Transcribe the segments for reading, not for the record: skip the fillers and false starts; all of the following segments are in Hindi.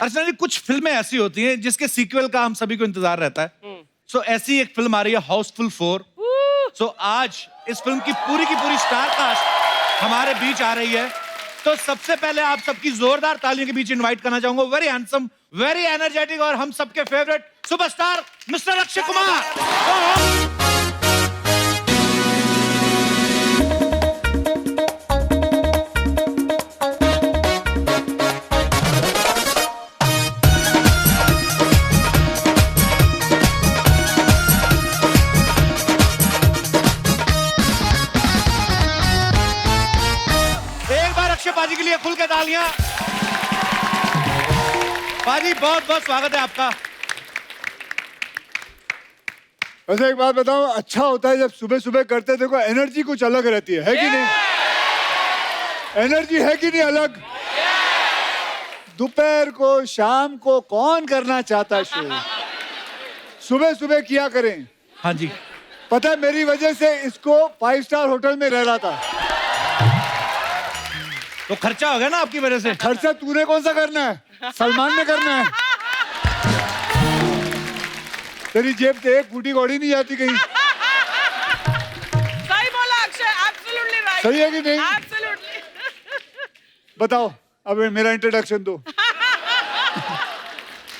अर्चना जी, कुछ फिल्में ऐसी होती हैं जिसके सीक्वल का हम सभी को इंतजार रहता है। सो ऐसी एक फिल्म आ रही है हाउसफुल 4। सो आज इस फिल्म की पूरी स्टार कास्ट हमारे बीच आ रही है। तो सबसे पहले आप सबकी जोरदार तालियों के बीच इनवाइट करना चाहूंगा वेरी हैंडसम, वेरी एनर्जेटिक और हम सबके favourite superstar mister Akshay Kumar. पाजी के लिए खुल के तालियां। पाजी बहुत बहुत स्वागत है आपका। वैसे एक बात बताऊं, अच्छा होता है जब सुबह सुबह करते देखो एनर्जी कुछ अलग रहती है कि नहीं? एनर्जी है कि नहीं अलग? दोपहर को शाम को कौन करना चाहता शो? सुबह सुबह किया करें। हाँ जी, पता है मेरी वजह से इसको 5 स्टार होटल में रह रहा था। तो खर्चा हो गया ना आपकी वजह से। खर्चा तूने कौन सा करना है? सलमान ने करना है। तेरी जेब से एक फूटी कौड़ी नहीं जाती कहीं। सही बोला अक्षय, एब्सोल्युटली राइट। सही है कि नहीं? एब्सोल्युटली। बताओ अब मेरा इंट्रोडक्शन दो।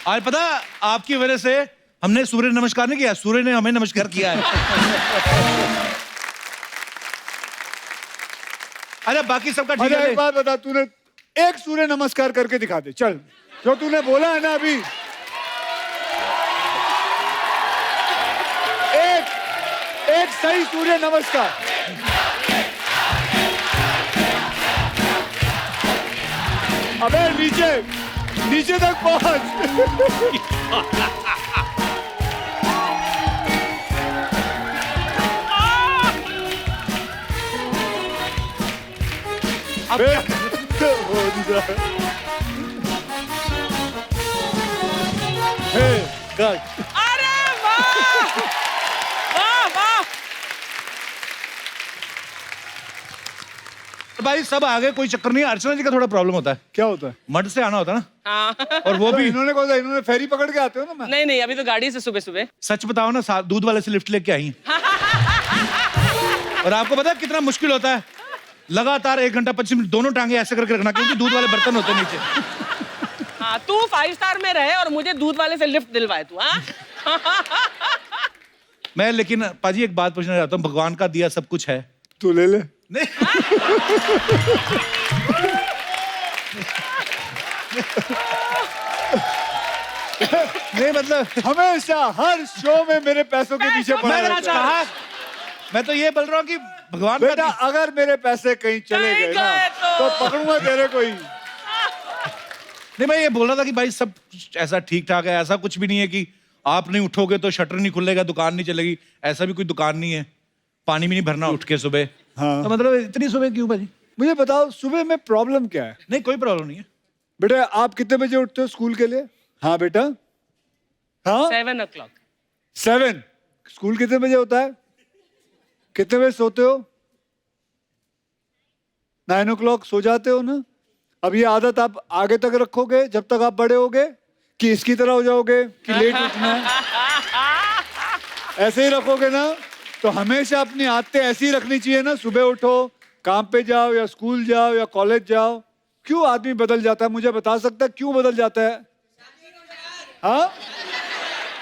आज पता आपकी वजह से हमने सूर्य नमस्कार नहीं किया, सूर्य ने हमें नमस्कार किया है। अरे बाकी सबका ठीक है। एक बात बता, तूने एक सूर्य नमस्कार करके दिखा दे चल, जो तूने बोला है ना अभी। एक सही सूर्य नमस्कार। अबे नीचे तक पहुंच। अरे वाह वाह वाह। भाई सब आ गए, कोई चक्कर नहीं है। अर्चना जी का थोड़ा प्रॉब्लम होता है। क्या होता है? मड से आना होता है ना। हाँ। और वो भी इन्होंने कौन सा, इन्होंने फेरी पकड़ के आते हो ना। मैं नहीं अभी तो गाड़ी से सुबह सुबह। सच बताओ ना, दूध वाले से लिफ्ट लेके आई। और आपको पता है कितना मुश्किल होता है? लगातार 1 घंटा 25 मिनट दोनों टांगे ऐसे करके रखना, क्योंकि दूध वाले बर्तन होते हैं नीचे। हाँ, तू 5 स्टार में रहे और मुझे दूध वाले से लिफ्ट दिलवाए तू। हाँ। मैं लेकिन पाजी एक बात पूछना चाहता हूँ, भगवान का दिया सब कुछ है। तू ले ले। नहीं। नहीं मतलब हमेशा हर शो में मेरे पैसों के पीछे पड़ा रहता है। मैं तो ये बोल रहा हूँ कि भगवान बेटा अगर मेरे पैसे कहीं चले गए ना तो पकड़ूंगा तेरे को ही। नहीं, मैं ये बोल रहा था कि भाई सब ऐसा ठीक ठाक है, ऐसा कुछ भी नहीं है कि आप नहीं उठोगे तो शटर नहीं खुलेगा, दुकान नहीं चलेगी। ऐसा भी कोई दुकान नहीं है, पानी भी नहीं भरना उठ के सुबह। हाँ। तो मतलब इतनी सुबह क्यों भाजी? मुझे बताओ सुबह में प्रॉब्लम क्या है? नहीं कोई प्रॉब्लम नहीं है। बेटा आप कितने बजे उठते हो स्कूल के लिए? हाँ बेटा, हाँ 7 o'clock। 7। स्कूल कितने बजे होता है? कितने बजे सोते हो? 9 o'clock सो जाते हो ना। अब ये आदत आप आगे तक रखोगे जब तक आप बड़े होगे, कि इसकी तरह हो जाओगे कि लेट उठना है? ऐसे ही रखोगे ना तो हमेशा अपनी आदतें ऐसी रखनी चाहिए ना। सुबह उठो, काम पे जाओ या स्कूल जाओ या कॉलेज जाओ। क्यों आदमी बदल जाता है? मुझे बता सकता है क्यों बदल जाता है? हाँ,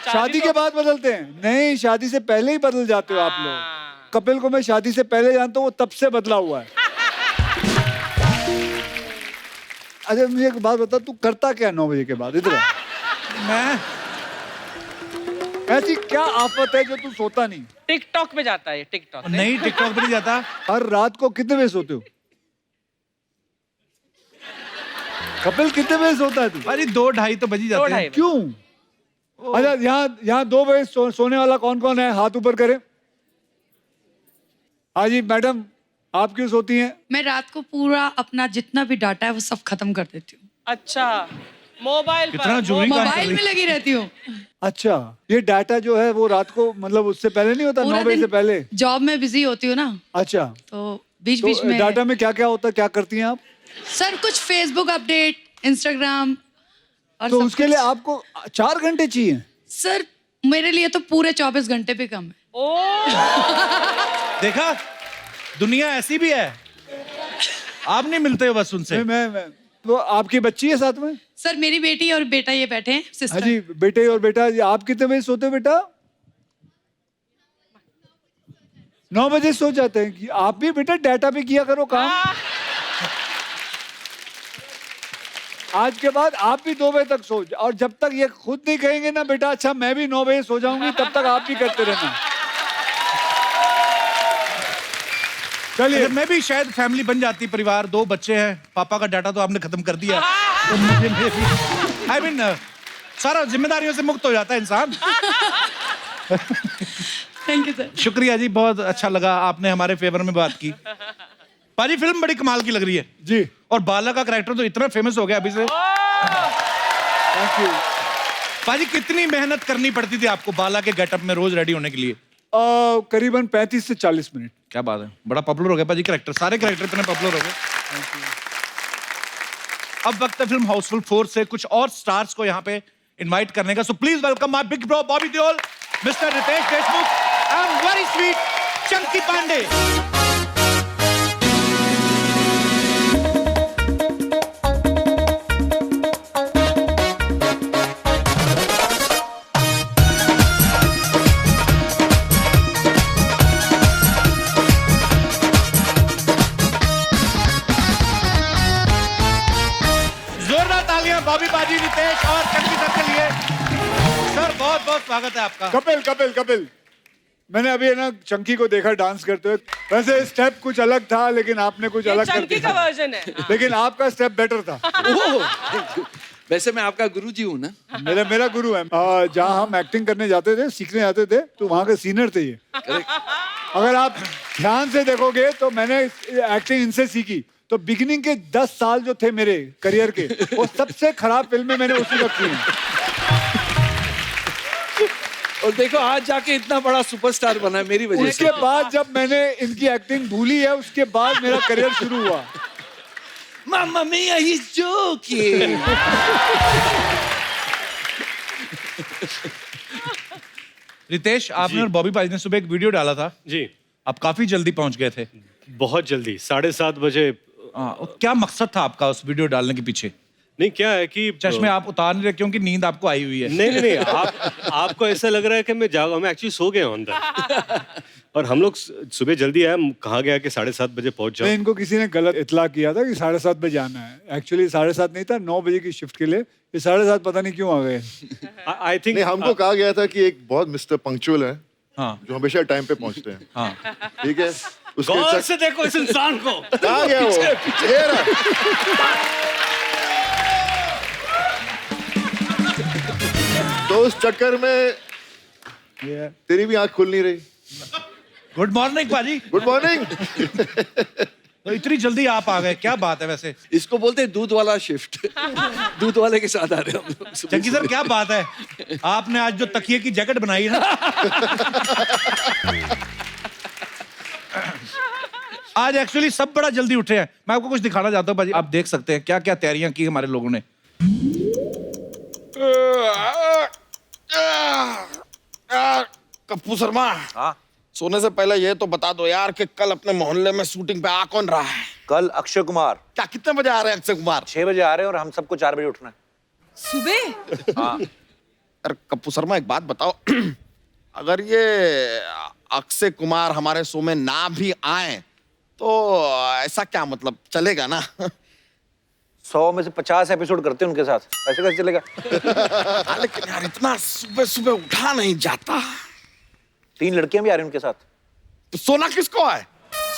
शादी के बाद बदलते हैं? नहीं, शादी से पहले ही बदल जाते हो आप लोग। कपिल को मैं शादी से पहले जानता हूँ, वो तब से बदला हुआ है। अच्छा मुझे एक बात बता, तू करता क्या 9 बजे के बाद इधर? मैं ऐसी क्या आफत है जो तू सोता नहीं? टिकटॉक पे जाता है टिकटॉक। नहीं, टिकटॉक पे नहीं जाता। हर रात को कितने बजे सोते हो? कपिल कितने बजे सोता है तू? भाजी 2-2:30 तो बज ही जाते हैं। क्यों? अच्छा यहाँ 2 बजे सोने वाला कौन कौन है? हाथ ऊपर करे। हाँ जी मैडम, आप क्यों सोती हैं? मैं रात को पूरा अपना जितना भी डाटा है वो सब खत्म कर देती हूँ। अच्छा, मोबाइल कितना पर जरूरी काम कर मोबाइल रही में लगी रहती हूँ। अच्छा, ये डाटा जो है वो रात को मतलब उससे पहले नहीं होता? 9 बजे से पहले? जॉब में बिजी होती हूँ ना, अच्छा, तो बीच बीच में डाटा में क्या क्या होता है, क्या करती हैं आप? सर कुछ फेसबुक अपडेट, इंस्टाग्राम, और तो सब उसके लिए आपको 4 घंटे चाहिए? सर मेरे लिए तो पूरे 24 घंटे भी कम है। देखा, दुनिया ऐसी भी है, आप नहीं मिलते हो बस उनसे। मैं तो आपकी बच्ची है साथ में? सर मेरी बेटी और बेटा ये बैठे हैं, हाँ सिस्टर। जी, बेटे और बेटा। आप कितने बजे सोते हो बेटा? 9 बजे सो जाते हैं। कि आप भी बेटा डाटा पे किया करो काम। आज के बाद आप भी 2 बजे तक सो, और जब तक ये खुद नहीं कहेंगे ना बेटा अच्छा मैं भी 9 बजे सो जाऊंगी, तब तक आप भी करते रहना। चलिए, अगर मैं भी शायद फैमिली बन जाती, परिवार, 2 बच्चे हैं, पापा का डाटा तो आपने खत्म कर दिया, तो मुझे आई मीन सारा जिम्मेदारियों से मुक्त हो जाता है इंसान। Thank you sir. शुक्रिया जी, बहुत अच्छा लगा, आपने हमारे फेवर में बात की। पाजी फिल्म बड़ी कमाल की लग रही है जी और बाला का कैरेक्टर तो इतना फेमस हो गया अभी से। Thank you. पाजी कितनी मेहनत करनी पड़ती थी आपको बाला के गेटअप में रोज रेडी होने के लिए? करीबन 35 से 40 मिनट। क्या बात है, बड़ा पॉपुलर हो गया पाजी कैरेक्टर, सारे कैरेक्टर इतने पॉपुलर हो गए। अब वक्त है फिल्म हाउसफुल 4 से कुछ और स्टार्स को यहाँ पे इनवाइट करने का। So please welcome my big bro Bobby Deol, mister Ritesh Deshmukh and very sweet Chunky Pandey. जोरदार तालियां बॉबी बाजी, रितेश और चंकी सर के लिए। सर बहुत बहुत स्वागत है आपका। कपिल मैंने अभी है ना चंकी को देखा डांस करते हुए। वैसे स्टेप कुछ अलग था लेकिन आपने कुछ ये अलग कर चंकी दिया। का वर्जन है। लेकिन आपका स्टेप बेटर था। वैसे मैं आपका गुरुजी हूँ ना। मेरा गुरु है। जहाँ हम एक्टिंग करने जाते थे, सीखने जाते थे, तो वहाँ के सीनियर थे ये। अगर आप ध्यान से देखोगे तो मैंने एक्टिंग इनसे सीखी। तो बिगिनिंग के 10 साल जो थे मेरे करियर के, वो सबसे खराब फिल्में मैंने उसी वक्त की हैं। और देखो आज जाके इतना बड़ा सुपरस्टार बना है मेरी वजह से। उसके बाद जब मैंने इनकी एक्टिंग भूली है, उसके बाद मेरा करियर शुरू हुआ। Mamma mia, he's joking. Ritesh, आपने और बॉबी बाजी ने सुबह एक वीडियो डाला था, जी आप काफी जल्दी पहुंच गए थे। बहुत जल्दी 7:30 बजे। और क्या मकसद था आपका उस वीडियो डालने के पीछे? नहीं क्या है कि चश्मे आप उतार नहीं रहे क्योंकि नींद आपको आई हुई है? नहीं आपको ऐसा लग रहा है कि मैं एक्चुअली सो गया हूं अंदर। और हम लोग सुबह जल्दी आए, कहा गया कि 7:30 बजे पहुंच जाओ। इनको किसी ने गलत इतला किया था कि 7:30 बजे आना है। एक्चुअली 7:30 नहीं था, 9 बजे की शिफ्ट के लिए। ये 7:30 पता नहीं क्यों आ गए। आई थिंक नहीं, हमको कहा गया था कि एक बहुत मिस्टर पंक्चुअल है हाँ जो हमेशा टाइम पे पहुंचते हैं। हाँ। ठीक है, उसके गौर से देखो इस इंसान को। कहा गया वो ये रहा। तो उस चक्कर में तेरी भी आंख खुल नहीं रही। गुड मॉर्निंग पाजी। Good morning. तो इतनी जल्दी आप आ गए, क्या बात है? वैसे इसको बोलते हैं दूध वाला शिफ्ट। दूध वाले के साथ आ रहे हैं हम लोग सुबह चंकी सर, सुबह। क्या बात है, आपने आज जो तकिए की जैकेट बनाई है ना, आज एक्चुअली सब बड़ा जल्दी उठे हैं। मैं आपको कुछ दिखाना चाहता हूँ पाजी, आप देख सकते हैं क्या क्या तैयारियां की हमारे लोगों ने। कप्पू शर्मा, सोने से पहले ये तो बता दो यार कि कल अपने मोहल्ले में शूटिंग पे आ कौन रहा है? कल अक्षय कुमार क्या कितने बजे आ रहे हैं अक्षय कुमार? 6 बजे आ रहे हैं और हम सबको 4 बजे उठना है। सुबह? अरे कप्पू शर्मा एक बात बताओ, अगर ये अक्षय कुमार हमारे शो में ना भी आए तो ऐसा क्या मतलब, चलेगा ना? 100 में से 50 एपिसोड करते हैं उनके साथ, ऐसे कैसे चलेगा? हाँ, लेकिन यार इतना सुबह सुबह उठा नहीं जाता। 3 लड़कियां भी आ रही हैं उनके साथ। तो सोना किसको है?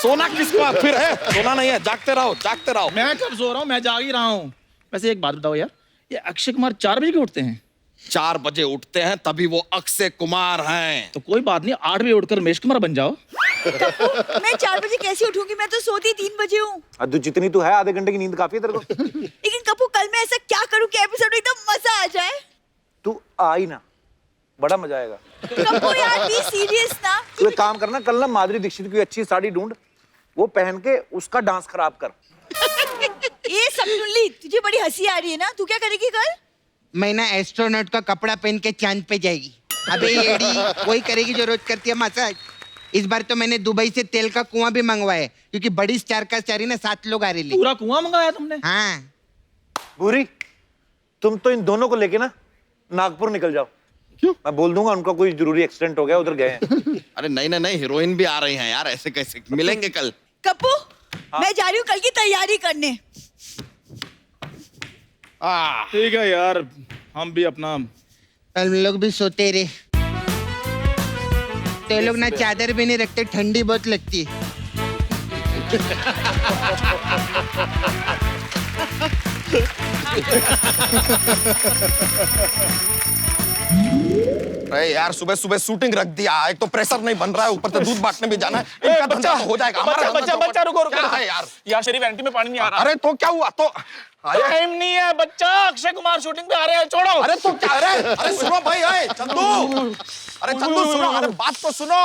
सोना किसको है फिर? है सोना नहीं है, जागते रहो जागते रहो। मैं कब सो रहा हूँ, मैं जाग ही रहा हूँ। वैसे एक बात बताओ यार, ये अक्षय कुमार 4 बजे क्यों उठते हैं? 4 बजे उठते हैं तभी वो अक्षय कुमार हैं। तो कोई बात नहीं, 8 बजे उठकर रमेश कुमार बन जाओ। मैं 4 बजे कैसे उठूंगी? मैं तो सोती 3 बजे हूँ। अद्दू जितनी तू है, आधे घंटे की नींद काफी है तेरे को। लेकिन कपूर, कल मैं ऐसा क्या करूँ कि एपिसोड एकदम मजा आ जाए? तू आई ना, बड़ा मजा आएगा। कपूर यार, बी सीरियस ना। तू एक काम करना, कल ना माधुरी दीक्षित की अच्छी साड़ी ढूंढ, वो पहन के उसका डांस खराब कर। ये सब सुन ली, तुझे बड़ी हंसी आ रही है ना? तू क्या करेगी कल? मैं ना एस्ट्रोनॉट का कपड़ा पहन के चांद पे जाएगी। अबे एडी वही करेगी जो रोज करती है मसाज। इस बार तो मैंने दुबई से तेल का कुआं भी मंगवाया है, क्योंकि बड़ी स्टार का स्टारी ना 7 लोग आ रहे हैं। पूरा कुआं मंगाया तुमने? हाँ। भूरी, तुम तो इन दोनों को लेके ना नागपुर निकल जाओ। क्यों? मैं बोल दूंगा उनका कोई जरूरी एक्सीडेंट हो गया, उधर गए हैं। अरे नहीं नहीं नहीं, हीरोइन भी आ रही हैं यार, ऐसे कैसे मिलेंगे कल? कप्पू, मैं जा रही हूँ कल की तैयारी करने। ठीक है यार, हम भी अपना हम लोग भी सोते रहे। तो लोग ना चादर भी नहीं रखते, ठंडी बहुत लगती है। अरे यार सुबह सुबह शूटिंग रख दिया, एक तो प्रेशर नहीं बन रहा है, ऊपर से दूध बांटने भी जाना है। इनका धंधा तो हो जाएगा। हमारा धंधा तो बच्चा रुको रुको। क्या है यार? यार शरीफ एंटी में पानी नहीं आ रहा। अरे तो क्या हुआ? तो टाइम नहीं है बच्चा, अक्षय कुमार शूटिंग पे आ रहे हैं, छोड़ो। अरे तो क्या? अरे सुनो भाई, अरे चंदू, अरे चंदू सुनो, अरे बात तो सुनो।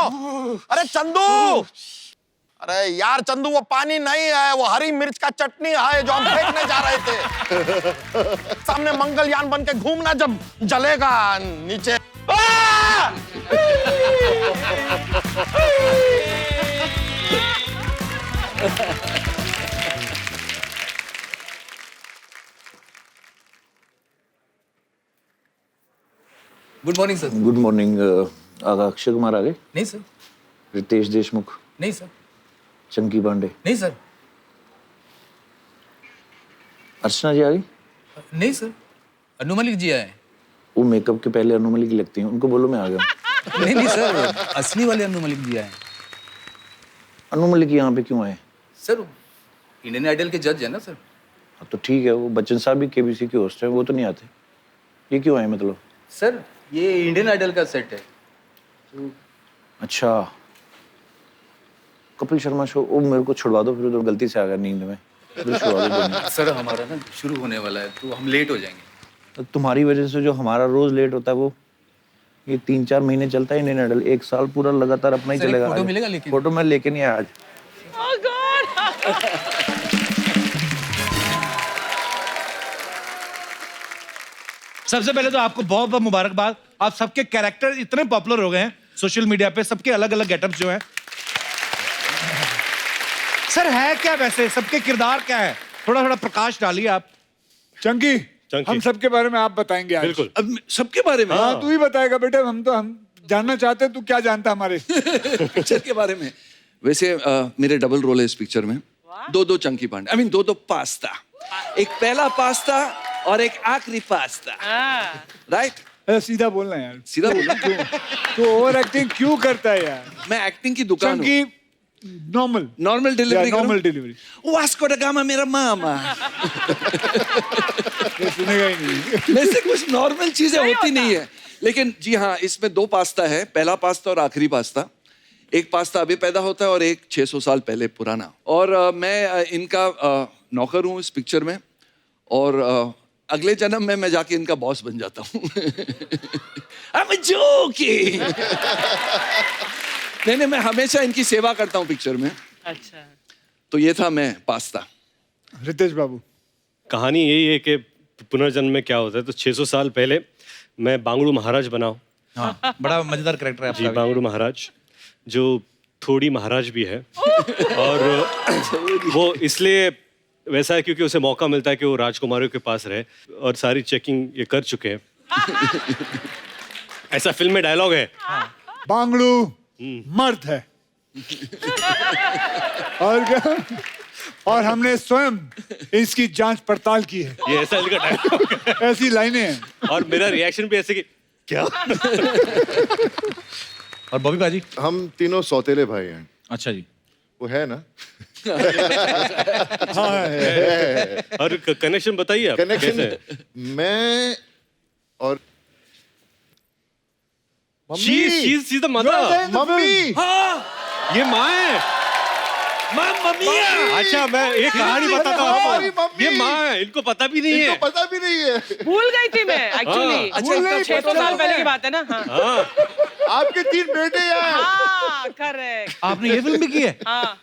अरे चंदू, अरे यार चंदू, वो पानी नहीं है, वो हरी मिर्च का चटनी है जो हम फेंकने जा रहे थे। सामने मंगलयान बन के घूमना जब जलेगा नीचे। Good morning sir. Good morning. Akshay Kumar आ गए? नहीं सर। रितेश देशमुख? नहीं सर। चंकी पांडे? नहीं सर। अर्चना जी आ गई? नहीं सर। अनु मलिक जी आए। वो मेकअप के पहले अनु मलिक लगती हैं, उनको बोलो मैं आ गया। नहीं नहीं सर, असली वाले अनु मलिक जी आए। अनु मलिक यहाँ पे क्यों आए? सर इंडियन आइडल के जज है ना सर। हाँ, तो ठीक है, वो बच्चन साहब भी केबीसी के होस्ट हैं, वो तो नहीं आते। ये क्यों आए मतलब? सर ये इंडियन आइडल का सेट है। अच्छा, कपिल शर्मा शो, वो मेरे को छुड़वा दो, फिर उधर गलती से आ गया नींद में, फिर छुड़वा दो 2 मिनट। सर हमारा ना शुरू होने वाला है, तो हम लेट हो जाएंगे। तो तुम्हारी वजह से जो हमारा रोज लेट होता है, वो ये 3-4 महीने चलता है इंडियन आइडल, 1 साल पूरा लगातार अपना ही सर, एक चलेगा। फोटो मिलेगा लेकिन? फोटो मैं लेके नहीं आया आज। Oh God! सबसे पहले तो आपको बहुत बहुत मुबारकबाद। आप सबके कैरेक्टर इतने पॉपुलर हो गए हैं सोशल मीडिया पे, सबके अलग अलग गेटअप जो हैं। सर है क्या वैसे, सबके किरदार क्या है? थोड़ा थोड़ा प्रकाश डालिए आप। चंकी, हम सबके बारे में आप बताएंगे आज। बिल्कुल। अब सबके बारे में? हाँ, तू ही बताएगा बेटे, हम जानना चाहते हैं तू क्या जानता है हमारे पिक्चर के बारे में। वैसे मेरे डबल रोल है इस पिक्चर में। 2 Chunky Pandey, I mean 2 pasta. एक पहला पास्ता और एक आखिरी पास्ता। राइट? सीधा बोलना यार। सीधा बोलना। तू ओवर एक्टिंग क्यों करता है यार? मैं एक्टिंग की दुकान हूँ। Chunky normal delivery. Normal delivery. Vasco da Gama मेरा मामा। सुनेगा ही नहीं। वैसे कुछ नॉर्मल चीजें होती नहीं है, लेकिन जी हाँ, इसमें 2 पास्ता है, पहला पास्ता और आखिरी पास्ता। एक पास्ता अभी पैदा होता है और एक 600 साल पहले पुराना। और मैं इनका नौकर हूँ इस पिक्चर में, और अगले जन्म में मैं जाके इनका बॉस बन जाता हूँ। I'm joking। नहीं, मैं हमेशा इनकी सेवा करता हूँ पिक्चर में। अच्छा। तो ये था मैं पास्ता। रितेश बाबू, कहानी यही है कि पुनर्जन्म में क्या होता है। तो 600 साल पहले मैं बांगड़ू महाराज बना हूँ। हाँ, बड़ा मजेदार कैरेक्टर है जी, आपका। बांगड़ू महाराज, जो थोड़ी महाराज भी है। और वो इसलिए वैसा है क्योंकि उसे मौका मिलता है कि वो राजकुमारियों के पास रहे, और सारी चेकिंग ये कर चुके हैं। ऐसा फिल्म में डायलॉग है। बांगड़ू मर्द है और क्या, और हमने स्वयं इसकी जांच पड़ताल की है। ये ऐसा इनका डायलॉग है। ऐसी लाइनें हैं। और मेरा रिएक्शन भी ऐसे कि क्या। और बॉबी बाजी? हम तीनों सौतेले भाई हैं। अच्छा जी। वो है ना? हाँ है। और कनेक्शन बताइए आप। कनेक्शन कैसे है? मैं और She's the mother। मम्मी। हाँ, ये माँ है। मम्मी है। अच्छा, मैं एक कहानी बताता हमारी हूँ। मम्मी। ये माँ है, इनको पता भी नहीं है। इनको पता भी नहीं है। भूल गई थी मैं एक्चुअली। अच्छा, 600 साल पहले की बात है ना। हाँ, हाँ, आपके 3 बेटे हैं। हाँ करेक्ट। आपने ये फिल्म भी की है? हाँ,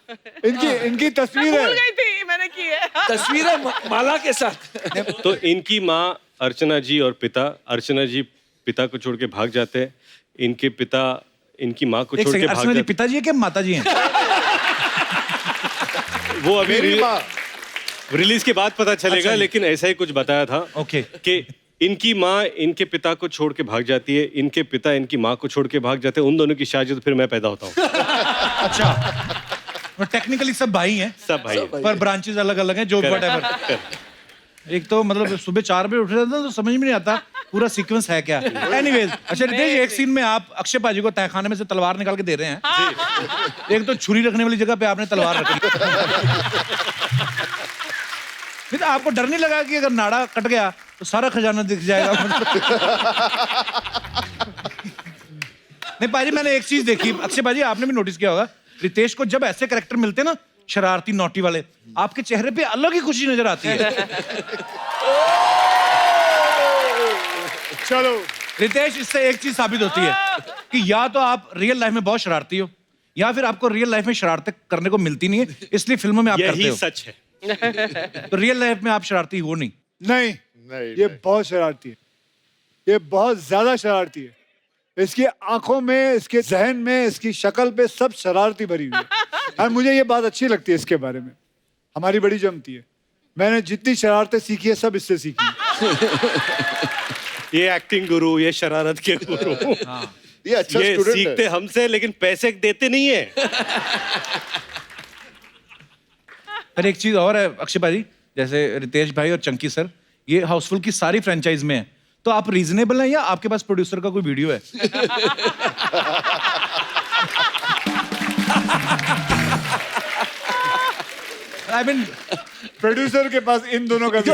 इनकी तस्वीर भूल है। गई थी, मैंने की है। तस्वीर है माला के साथ। तो इनकी माँ अर्चना जी और पिता, अर्चना जी पिता को छोड़ के भाग जाते हैं, इनके पिता इनकी माँ को एक छोड़ के सेकंड, भाग अर्चना जी जाते पिताजी है कि माताजी हैं? हैं। वो अभी मेरी माँ। रिलीज के बाद पता चलेगा, अच्छा जी। लेकिन ऐसा ही कुछ बताया था ओके। कि इनकी माँ इनके पिता को छोड़ के भाग जाती है, इनके पिता इनकी माँ को छोड़ के भाग जाते हैं, उन दोनों की शादी, तो फिर मैं पैदा होता हूँ। अच्छा, टेक्निकली सब भाई हैं, सब भाई हैं। पर ब्रांचेस अलग अलग हैं, जो व्हाटएवर। एक तो मतलब सुबह 4 बजे उठ रहे थे तो समझ में नहीं आता पूरा सीक्वेंस है क्या। एनीवेज, अच्छा रितेश, एक सीन में आप अक्षय पाजी को तहखाने में से तलवार निकाल के दे रहे हैं। एक तो छुरी रखने वाली जगह पे आपने तलवार रखी। नहीं तो आपको डर नहीं लगा कि अगर नाड़ा कट गया तो सारा खजाना दिख जाएगा? नहीं पाजी, मैंने एक चीज देखी, अक्षय पाजी आपने भी नोटिस किया होगा, रितेश को जब ऐसे कैरेक्टर मिलते हैं ना, शरारती नोटी वाले, आपके चेहरे पे अलग ही खुशी नजर आती है। चलो रितेश, इससे एक चीज साबित होती है कि या तो आप रियल लाइफ में बहुत शरारती हो, या फिर आपको रियल लाइफ में शरारतें करने को मिलती नहीं है, इसलिए फिल्मों में आप करते यही हो। सच है। तो रियल लाइफ में आप शरारती हो नहीं। नहीं, नहीं, ये नहीं। बहुत शरारती है, ये बहुत ज्यादा शरारती है। इसकी आंखों में, इसके जहन में, इसकी शक्ल पे सब शरारती भरी हुई है। और मुझे ये बात अच्छी लगती है इसके बारे में, हमारी बड़ी जमती है। मैंने जितनी शरारतें सीखी है सब इससे सीखी है। ये एक्टिंग गुरु, ये शरारत के गुरु, ये अच्छा ये स्टूडेंट सीखते है। हमसे, लेकिन पैसे देते नहीं है। पर एक चीज और है अक्षय भाई, जैसे रितेश भाई और चंकी सर, ये हाउसफुल की सारी फ्रेंचाइज में है, तो आप रीजनेबल हैं या आपके पास प्रोड्यूसर का कोई वीडियो है? आई मीन प्रोड्यूसर के पास इन दोनों का भी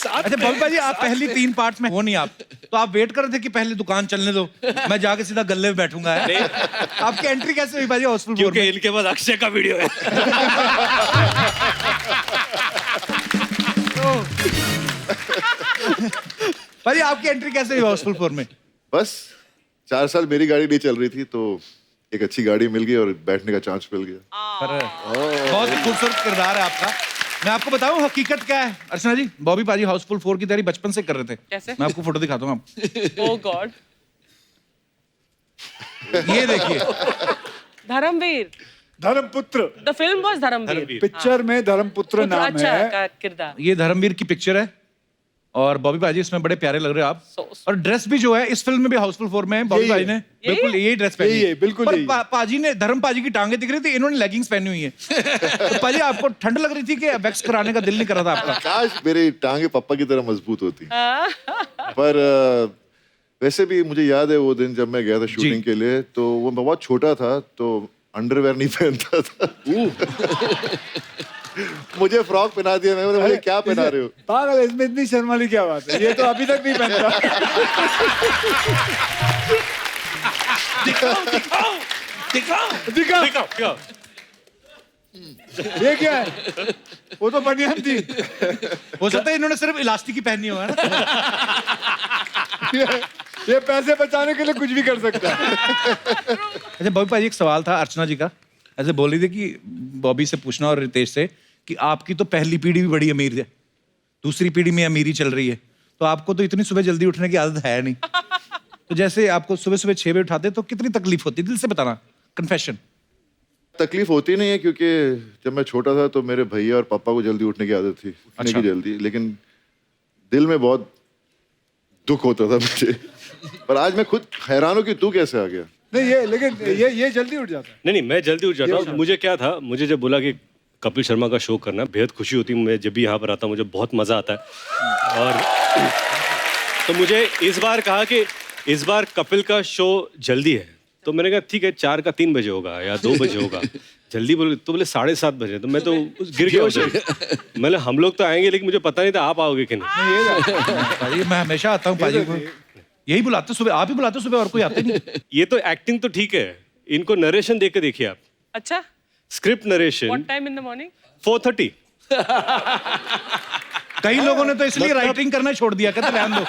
अच्छा बॉबी भाई, आप पहली 3 पार्ट्स में हो नहीं, आप तो आप वेट कर रहे थे कि पहले दुकान चलने दो, मैं जाके सीधा गल्ले में बैठूंगा। आपकी एंट्री कैसे हुई भाई हाउसफुल 4 क्योंकि में? इनके पास अक्षय का वीडियो है। भाई आपकी एंट्री कैसे हुई हाउसफुल 4 में? बस 4 साल मेरी गाड़ी नहीं चल रही थी, तो एक अच्छी गाड़ी मिल गई और बैठने का चांस मिल गया। बहुत ही खूबसूरत किरदार है आपका। मैं आपको बताऊं हकीकत क्या है अर्चना जी, बॉबी पाजी हाउसफुल 4 की तैयारी बचपन से कर रहे थे। कैसे? मैं आपको फोटो दिखाता हूँ आप। Oh God. ये देखिए, Dharamveer. Dharamputra, the film was Dharamveer. Picture में धर्मपुत्र नाम अच्छा है। का किरदार। ये धर्मवीर की पिक्चर है और बॉबी पाजी इसमें बड़े प्यारे लग रहे हो आप। और ड्रेस भी जो है इस फिल्म में भी हाउसफुल 4 में है, बॉबी यही पाजी है। ने बिल्कुल यही ड्रेस पहनी यही है, बिल्कुल पर यही। पाजी ने, धर्म पाजी की टांगे दिख रही थी, इन्होंने लेगिंग्स पहनी हुई है। तो पाजी आपको ठंड लग रही थी कि वैक्स कराने का दिल नहीं कर रहा था आपका? काश मेरी टांगे पापा की तरह मजबूत होती। पर वैसे भी मुझे याद है वो दिन जब मैं गया था शूटिंग के लिए, तो वो मैं बहुत छोटा था, तो अंडरवेयर नहीं पहनता था। मुझे फ्रॉक पहना दिया, मैं बोला, मुझे क्या पहना रहे हो? पागल है, इसमें इतनी शर्म वाली क्या बात है? ये तो अभी तक नहीं पहनता। दिखाओ। ये क्या है? वो तो बनियान थी। हो सकता है इन्होंने सिर्फ इलास्टिक ही पहनी हो, है ना? ये पैसे बचाने के लिए कुछ भी कर सकता है। अच्छा बॉबी पाजी, एक सवाल था अर्चना जी का, ऐसे बोल रही थी कि बॉबी से पूछना और रितेश से कि आपकी तो पहली पीढ़ी भी बड़ी अमीर है, दूसरी पीढ़ी में अमीरी चल रही है, तो आपको तो इतनी सुबह जल्दी उठने की आदत है नहीं, तो जैसे आपको सुबह सुबह 6 बजे उठाते तो कितनी तकलीफ होती, दिल से बताना, कन्फेशन। तकलीफ होती नहीं है, क्योंकि जब मैं छोटा था तो मेरे भैया और पापा को जल्दी उठने की आदत थी, उठने की जल्दी, लेकिन दिल में बहुत दुख होता था मुझे। पर आज मैं खुद हैरान हूँ कि तू कैसे आ गया। नहीं ये, लेकिन ये जल्दी उठ जाता है। नहीं, मैं जल्दी उठ जाता हूँ। मुझे क्या था, मुझे जब बोला कि कपिल शर्मा का शो करना, बेहद खुशी होती है। मैं जब भी यहाँ पर आता हूँ मुझे बहुत मज़ा आता है। और तो मुझे इस बार कहा कि इस बार कपिल का शो जल्दी है, तो मैंने कहा ठीक है 4 का 3 बजे होगा या 2 बजे होगा। जल्दी बोले तो बोले 7:30 बजे, तो मैं तो गिर गया उधर। मैंने हम लोग तो आएंगे, लेकिन मुझे पता नहीं था आप आओगे कि नहीं। पाजी मैं हमेशा आता हूँ पाजी को, यही बुलाते सुबह, आप ही बुलाते सुबह, और कोई आते नहीं। ये तो एक्टिंग तो ठीक है, इनको नरेशन देख के देखिए आप। अच्छा, script narration what time in the morning? 4:30। कई लोगों ने तो इसलिए राइटिंग करना छोड़ दिया, कहते रहने दो।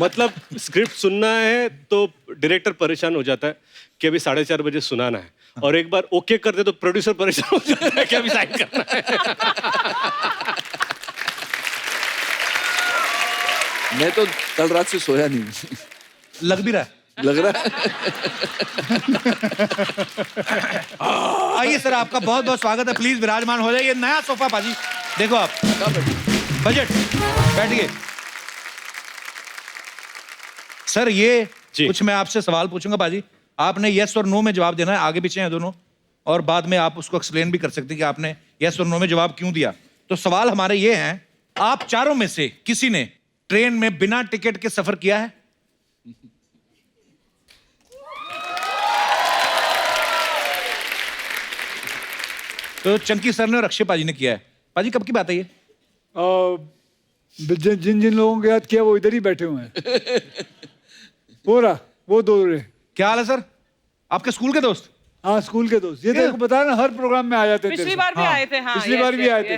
मतलब स्क्रिप्ट सुनना है तो डायरेक्टर परेशान हो जाता है कि अभी 4:30 बजे सुनाना है, और एक बार ओके कर दे तो प्रोड्यूसर परेशान हो जाता है कि अभी साइन करना है। मैं तो कल रात से सोया नहीं। लग भी रहा है। लग रहा है। आइए सर, आपका बहुत बहुत स्वागत है। प्लीज विराजमान हो जाइए। नया सोफा पाजी, देखो आप। बजट, बैठिए। सर ये कुछ मैं आपसे सवाल पूछूंगा पाजी, आपने यस और नो में जवाब देना है। आगे पीछे हैं दोनों, और बाद में आप उसको एक्सप्लेन भी कर सकते हैं कि आपने यस और नो में जवाब क्यों दिया। तो सवाल हमारे ये हैं, आप चारों में से किसी ने ट्रेन में बिना टिकट के सफर किया है? तो चंकी सर ने और अक्षय पाजी ने किया है। पाजी कब की बात है ये? जिन जिन लोगों के याद किया वो इधर ही बैठे हुए हैं। वो रहा, वो दो रहे। क्या हाल है सर? आपके स्कूल के दोस्त? हाँ, स्कूल के दोस्त। ये तेरे को पता है ना, हर प्रोग्राम में आ जाते थे। पिछली बार भी आए थे। हाँ, पिछली बार भी आए थे।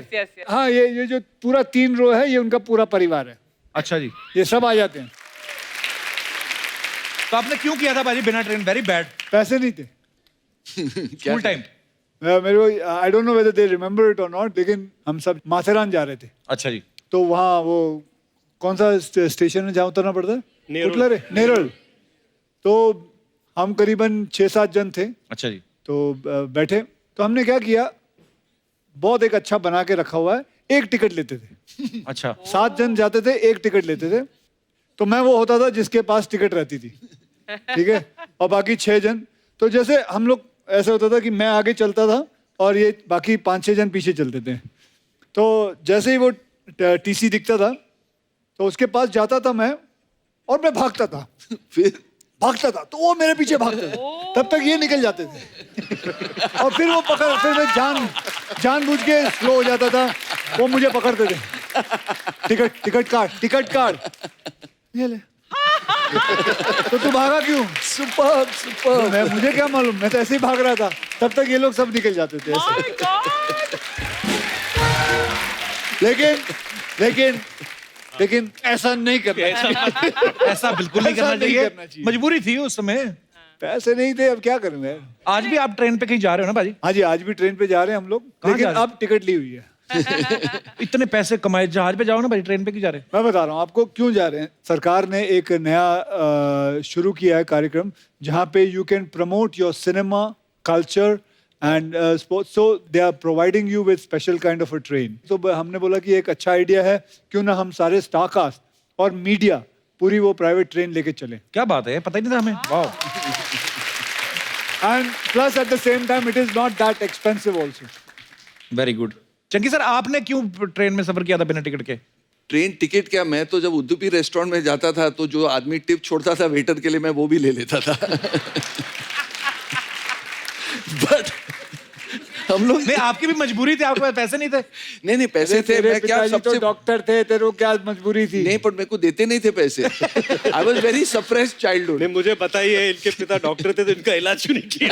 हाँ, ये जो पूरा 3 रो है, ये उनका पूरा परिवार है। अच्छा जी, ये सब आ जाते हैं। तो आपने क्यों किया था पाजी बिना ट्रेन? Very bad. पैसे नहीं थे। School time. मेरे को I don't know whether they remember it और नॉट, लेकिन हम सब माथेरान जा रहे थे। अच्छा जी। तो वहाँ वो कौन सा स्टेशन है जहाँ उतरना पड़ता है? नेरल। तो हम करीबन 6-7 जन थे। अच्छा जी। तो बैठे, तो हमने क्या किया, बहुत एक अच्छा बना के रखा हुआ है, एक टिकट लेते थे। अच्छा। 7 जन जाते थे, एक टिकट लेते थे। तो मैं वो होता था जिसके पास टिकट रहती थी, ठीक है, और बाकी 6 जन। तो जैसे हम लोग, ऐसा होता था कि मैं आगे चलता था और ये बाकी 5-6 जन पीछे चलते थे। तो जैसे ही वो टीसी दिखता था तो उसके पास जाता था मैं, और मैं भागता था। फिर भागता था तो वो मेरे पीछे भागता था, तब तक ये निकल जाते थे। और फिर वो फिर मैं जानबूझ के स्लो हो जाता था, वो मुझे पकड़ते थे। टिकट कार्ड ये ले। तो तू भागा क्यों? सुपर। मुझे क्या मालूम, मैं तो ऐसे ही भाग रहा था। तब तक ये लोग सब निकल जाते थे ऐसे। लेकिन ऐसा नहीं करना। ऐसा बिल्कुल नहीं करना चाहिए। मजबूरी थी उस समय, पैसे नहीं थे, अब क्या करूं मैं। आज भी आप ट्रेन पे कहीं जा रहे हो ना पाजी? हाँ जी, आज भी ट्रेन पे जा रहे हैं हम लोग, लेकिन अब टिकट ली हुई है। इतने पैसे कमाए, जहाज पे जाओ ना भाई, ट्रेन पे क्यों जा रहे हैं? मैं बता रहा हूँ आपको क्यों जा रहे हैं। सरकार ने एक नया शुरू किया है कार्यक्रम, जहाँ पे you can promote your cinema, culture and sports. So they are providing you with special kind of a train. तो हमने बोला कि एक अच्छा आइडिया है, क्यों ना हम सारे स्टार कास्ट और मीडिया पूरी वो प्राइवेट ट्रेन लेके चलें। क्या बात है, पता ही नहीं था हमें। Wow. And plus at the same time it is not that expensive also. Very good. Chunky sir, आपने क्यों ट्रेन में सफर किया था बिना टिकट के? ट्रेन टिकट क्या, मैं तो जब उद्दूपी रेस्टोरेंट में जाता था तो जो आदमी टिप छोड़ता था वेटर के लिए, मैं वो भी ले लेता था। बट हम लोग नहीं, आपकी भी मजबूरी थी, आपके पास पैसे नहीं थे? नहीं पैसे थे। मैं क्या सबसे डॉक्टर थे, तेरे को क्या मजबूरी थी? नहीं, पर मेरे को देते नहीं थे पैसे। I was very suppressed childhood. नहीं, मुझे पता ही है इनके पिता डॉक्टर थे, तो इनका इलाज क्यों नहीं किया?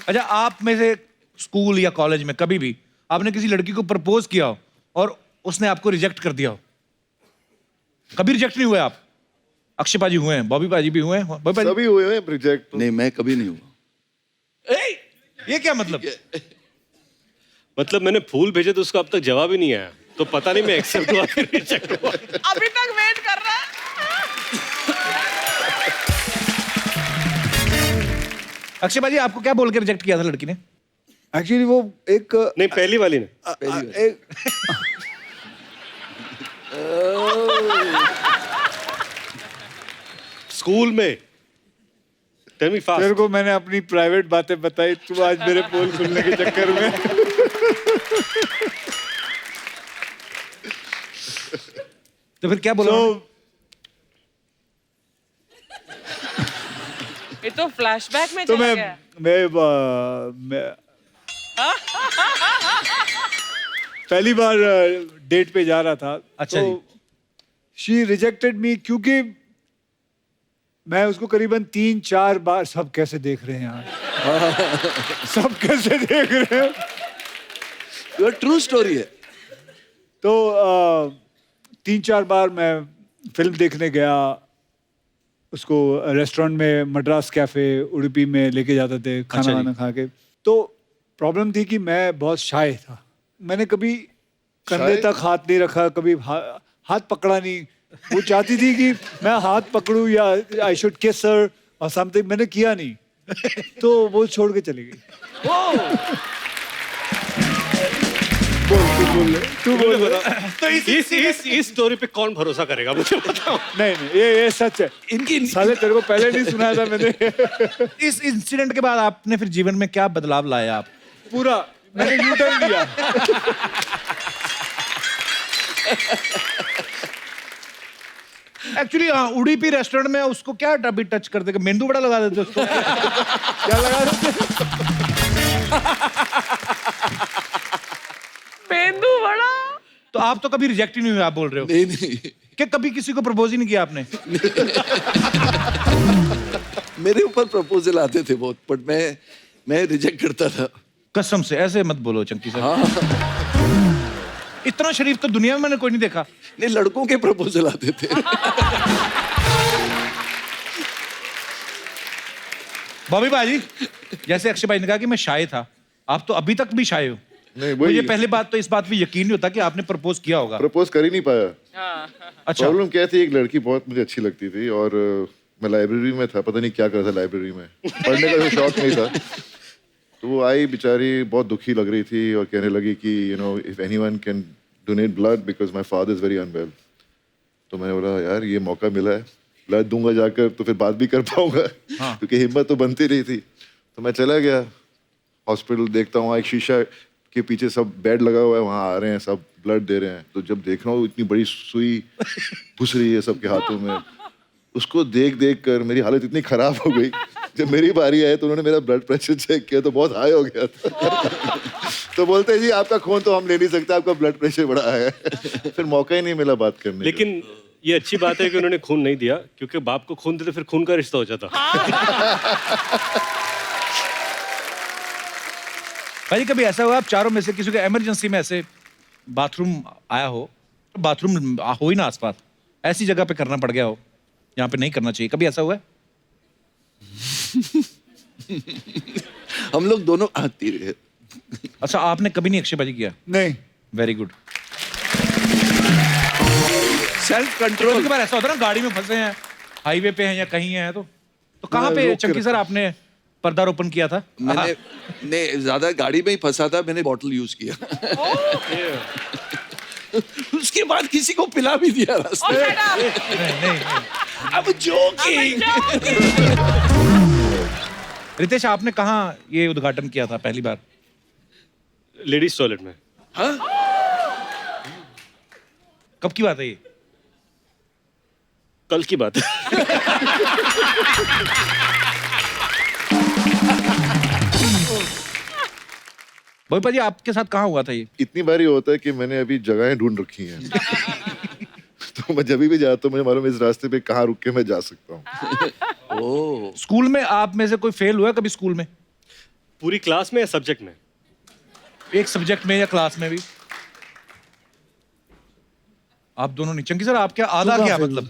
अच्छा, आप में से स्कूल या कॉलेज में कभी भी आपने किसी लड़की को प्रपोज किया हो और उसने आपको रिजेक्ट कर दिया हो? कभी रिजेक्ट नहीं हुए आप? अक्षय पाजी हुए हैं, बॉबी पाजी भी हुए हैं, सभी हुए हैं रिजेक्ट। नहीं, मैं कभी नहीं हुआ। ये क्या मतलब? मतलब मैंने फूल भेजे तो उसका अब तक जवाब ही नहीं आया, तो पता नहीं मैं एक्सेप्ट हुआ कि रिजेक्ट हुआ। अभी तक वेट कर रहा है। अक्षय पाजी, आपको क्या बोल के रिजेक्ट किया था लड़की ने? एक्चुअली वो एक नहीं, पहली वाली ने। स्कूल में। Tell me fast. तेरे को मैंने अपनी प्राइवेट बातें बताई, तू आज मेरे पोल खुलने के चक्कर में। तो फिर क्या बोला? ये तो फ्लैशबैक में तो चला गया। मैं पहली बार डेट पे जा रहा था। अच्छा तो शी रिजेक्टेड मी, क्योंकि मैं उसको करीबन 3-4 बार, सब कैसे देख रहे हैं यार। सब कैसे देख रहे हैं। ये ट्रू स्टोरी है। तो 3-4 बार मैं फिल्म देखने गया, उसको रेस्टोरेंट में, मद्रास कैफे उडुपी में लेके जाते थे खाना अच्छा जी। वाना खा के। तो प्रॉब्लम थी कि मैं बहुत शाय था, मैंने कभी कंधे शाय? तक हाथ नहीं रखा, कभी हाथ पकड़ा नहीं। वो चाहती थी कि मैं हाथ पकड़ूं या आई शुड किस हर और समथिंग, मैंने किया नहीं। तो वो छोड़ के चली गई। तू बोल। तो इस स्टोरी पे कौन भरोसा करेगा मुझे बताओ। नहीं ये सच है। इनकी साले तेरे को पहले नहीं सुनाया था मैंने। इस इंसिडेंट के बाद आपने फिर जीवन में क्या बदलाव लाया आप? पूरा मैंने यू टर्न दिया। एक्चुअली उडुपी रेस्टोरेंट में उसको क्या अभी टच कर देगा, मेंदू बड़ा लगा देते उसको। क्या लगा रहे थे? मेंदू बड़ा। तो आप तो कभी रिजेक्ट ही नहीं हुए, आप बोल रहे हो? नहीं कि कभी किसी को प्रपोज ही नहीं किया आपने? मेरे ऊपर प्रपोजल आते थे बहुत, बट मैं रिजेक्ट करता था। कसम से ऐसे मत बोलो चंकी सर। हाँ इतना शरीफ तो दुनिया में मैंने कोई नहीं देखा। नहीं, लड़कों के प्रपोजल आते थे। बॉबी भाजी, जैसे अक्षय भाई ने कहा कि मैं शाय था, आप तो अभी तक भी शाय हो। नहीं, मुझे वही पहली बात तो इस बात पे यकीन नहीं होता कि आपने प्रपोज किया होगा। प्रपोज कर ही नहीं पाया। अच्छा। प्रॉब्लम क्या थी, एक लड़की बहुत मुझे अच्छी लगती थी और मैं लाइब्रेरी में था, पता नहीं क्या कर रहा था लाइब्रेरी में, पढ़ने का शौक नहीं था। तो वो आई बेचारी, बहुत दुखी लग रही थी और कहने लगी कि you know if anyone can donate blood because my father is very unwell. तो मैंने बोला यार ये मौका मिला है, ब्लड दूंगा जाकर तो फिर बात भी कर पाऊंगा। क्योंकि हिम्मत तो बनती रही थी। तो मैं चला गया हॉस्पिटल, देखता हूँ एक शीशा के पीछे सब बेड लगा हुआ है, वहाँ आ रहे हैं सब ब्लड दे रहे हैं। तो जब देख रहा हूँ इतनी बड़ी सुई घुस रही है सबके हाथों में, उसको देख देख कर मेरी हालत इतनी खराब हो गई। जब मेरी बारी आई तो उन्होंने मेरा ब्लड प्रेशर चेक किया तो बहुत हाई हो गया था। तो बोलते हैं जी आपका खून तो हम ले नहीं सकते, आपका ब्लड प्रेशर बड़ा हाई है। फिर मौका ही नहीं मिला बात करने का। लेकिन ये अच्छी बात है कि उन्होंने खून नहीं दिया, क्योंकि बाप को खून देते फिर खून का रिश्ता हो जाता। भाई कभी ऐसा हुआ आप चारों में से किसी को इमरजेंसी में ऐसे बाथरूम आया हो, तो बाथरूम हो ही ना आसपास, ऐसी जगह पे करना पड़ गया हो यहाँ पे नहीं करना चाहिए, कभी ऐसा हुआ है? हम लोग दोनों आती रहे। अच्छा, आपने कभी नहीं अक्षय भाजी किया? नहीं। Very good. सेल्फ कभी कंट्रोल। कभार ऐसा होता है ना, गाड़ी में फंसे हैं, हाईवे पे हैं या कहीं हैं, तो कहाँ पे रोक के चंकी सर आपने पर्दारोपण किया था? मैंने ज्यादा गाड़ी में ही फंसा था, मैंने बॉटल यूज किया। उसके बाद किसी को पिला भी दिया रास्ते में। अब जोकिंग। रितेश, आपने कहाँ ये उद्घाटन किया था पहली बार? लेडीज टॉयलेट में। हाँ? कब की बात है ये? कल की बात है। भोपाल जी, आपके साथ कहाँ हुआ था ये? इतनी बार ये होता है कि मैंने अभी जगहें ढूंढ रखी हैं। तो मैं जब भी जाता हूँ मुझे मालूम है इस रास्ते पे कहाँ रुक के मैं जा सकता हूँ। ओह, स्कूल में आप में से कोई फेल हुआ है कभी स्कूल में? पूरी क्लास में या सब्जेक्ट में? एक सब्जेक्ट में या क्लास में भी? आप दोनों नहीं। चंकी सर, आपके आधा क्या मतलब?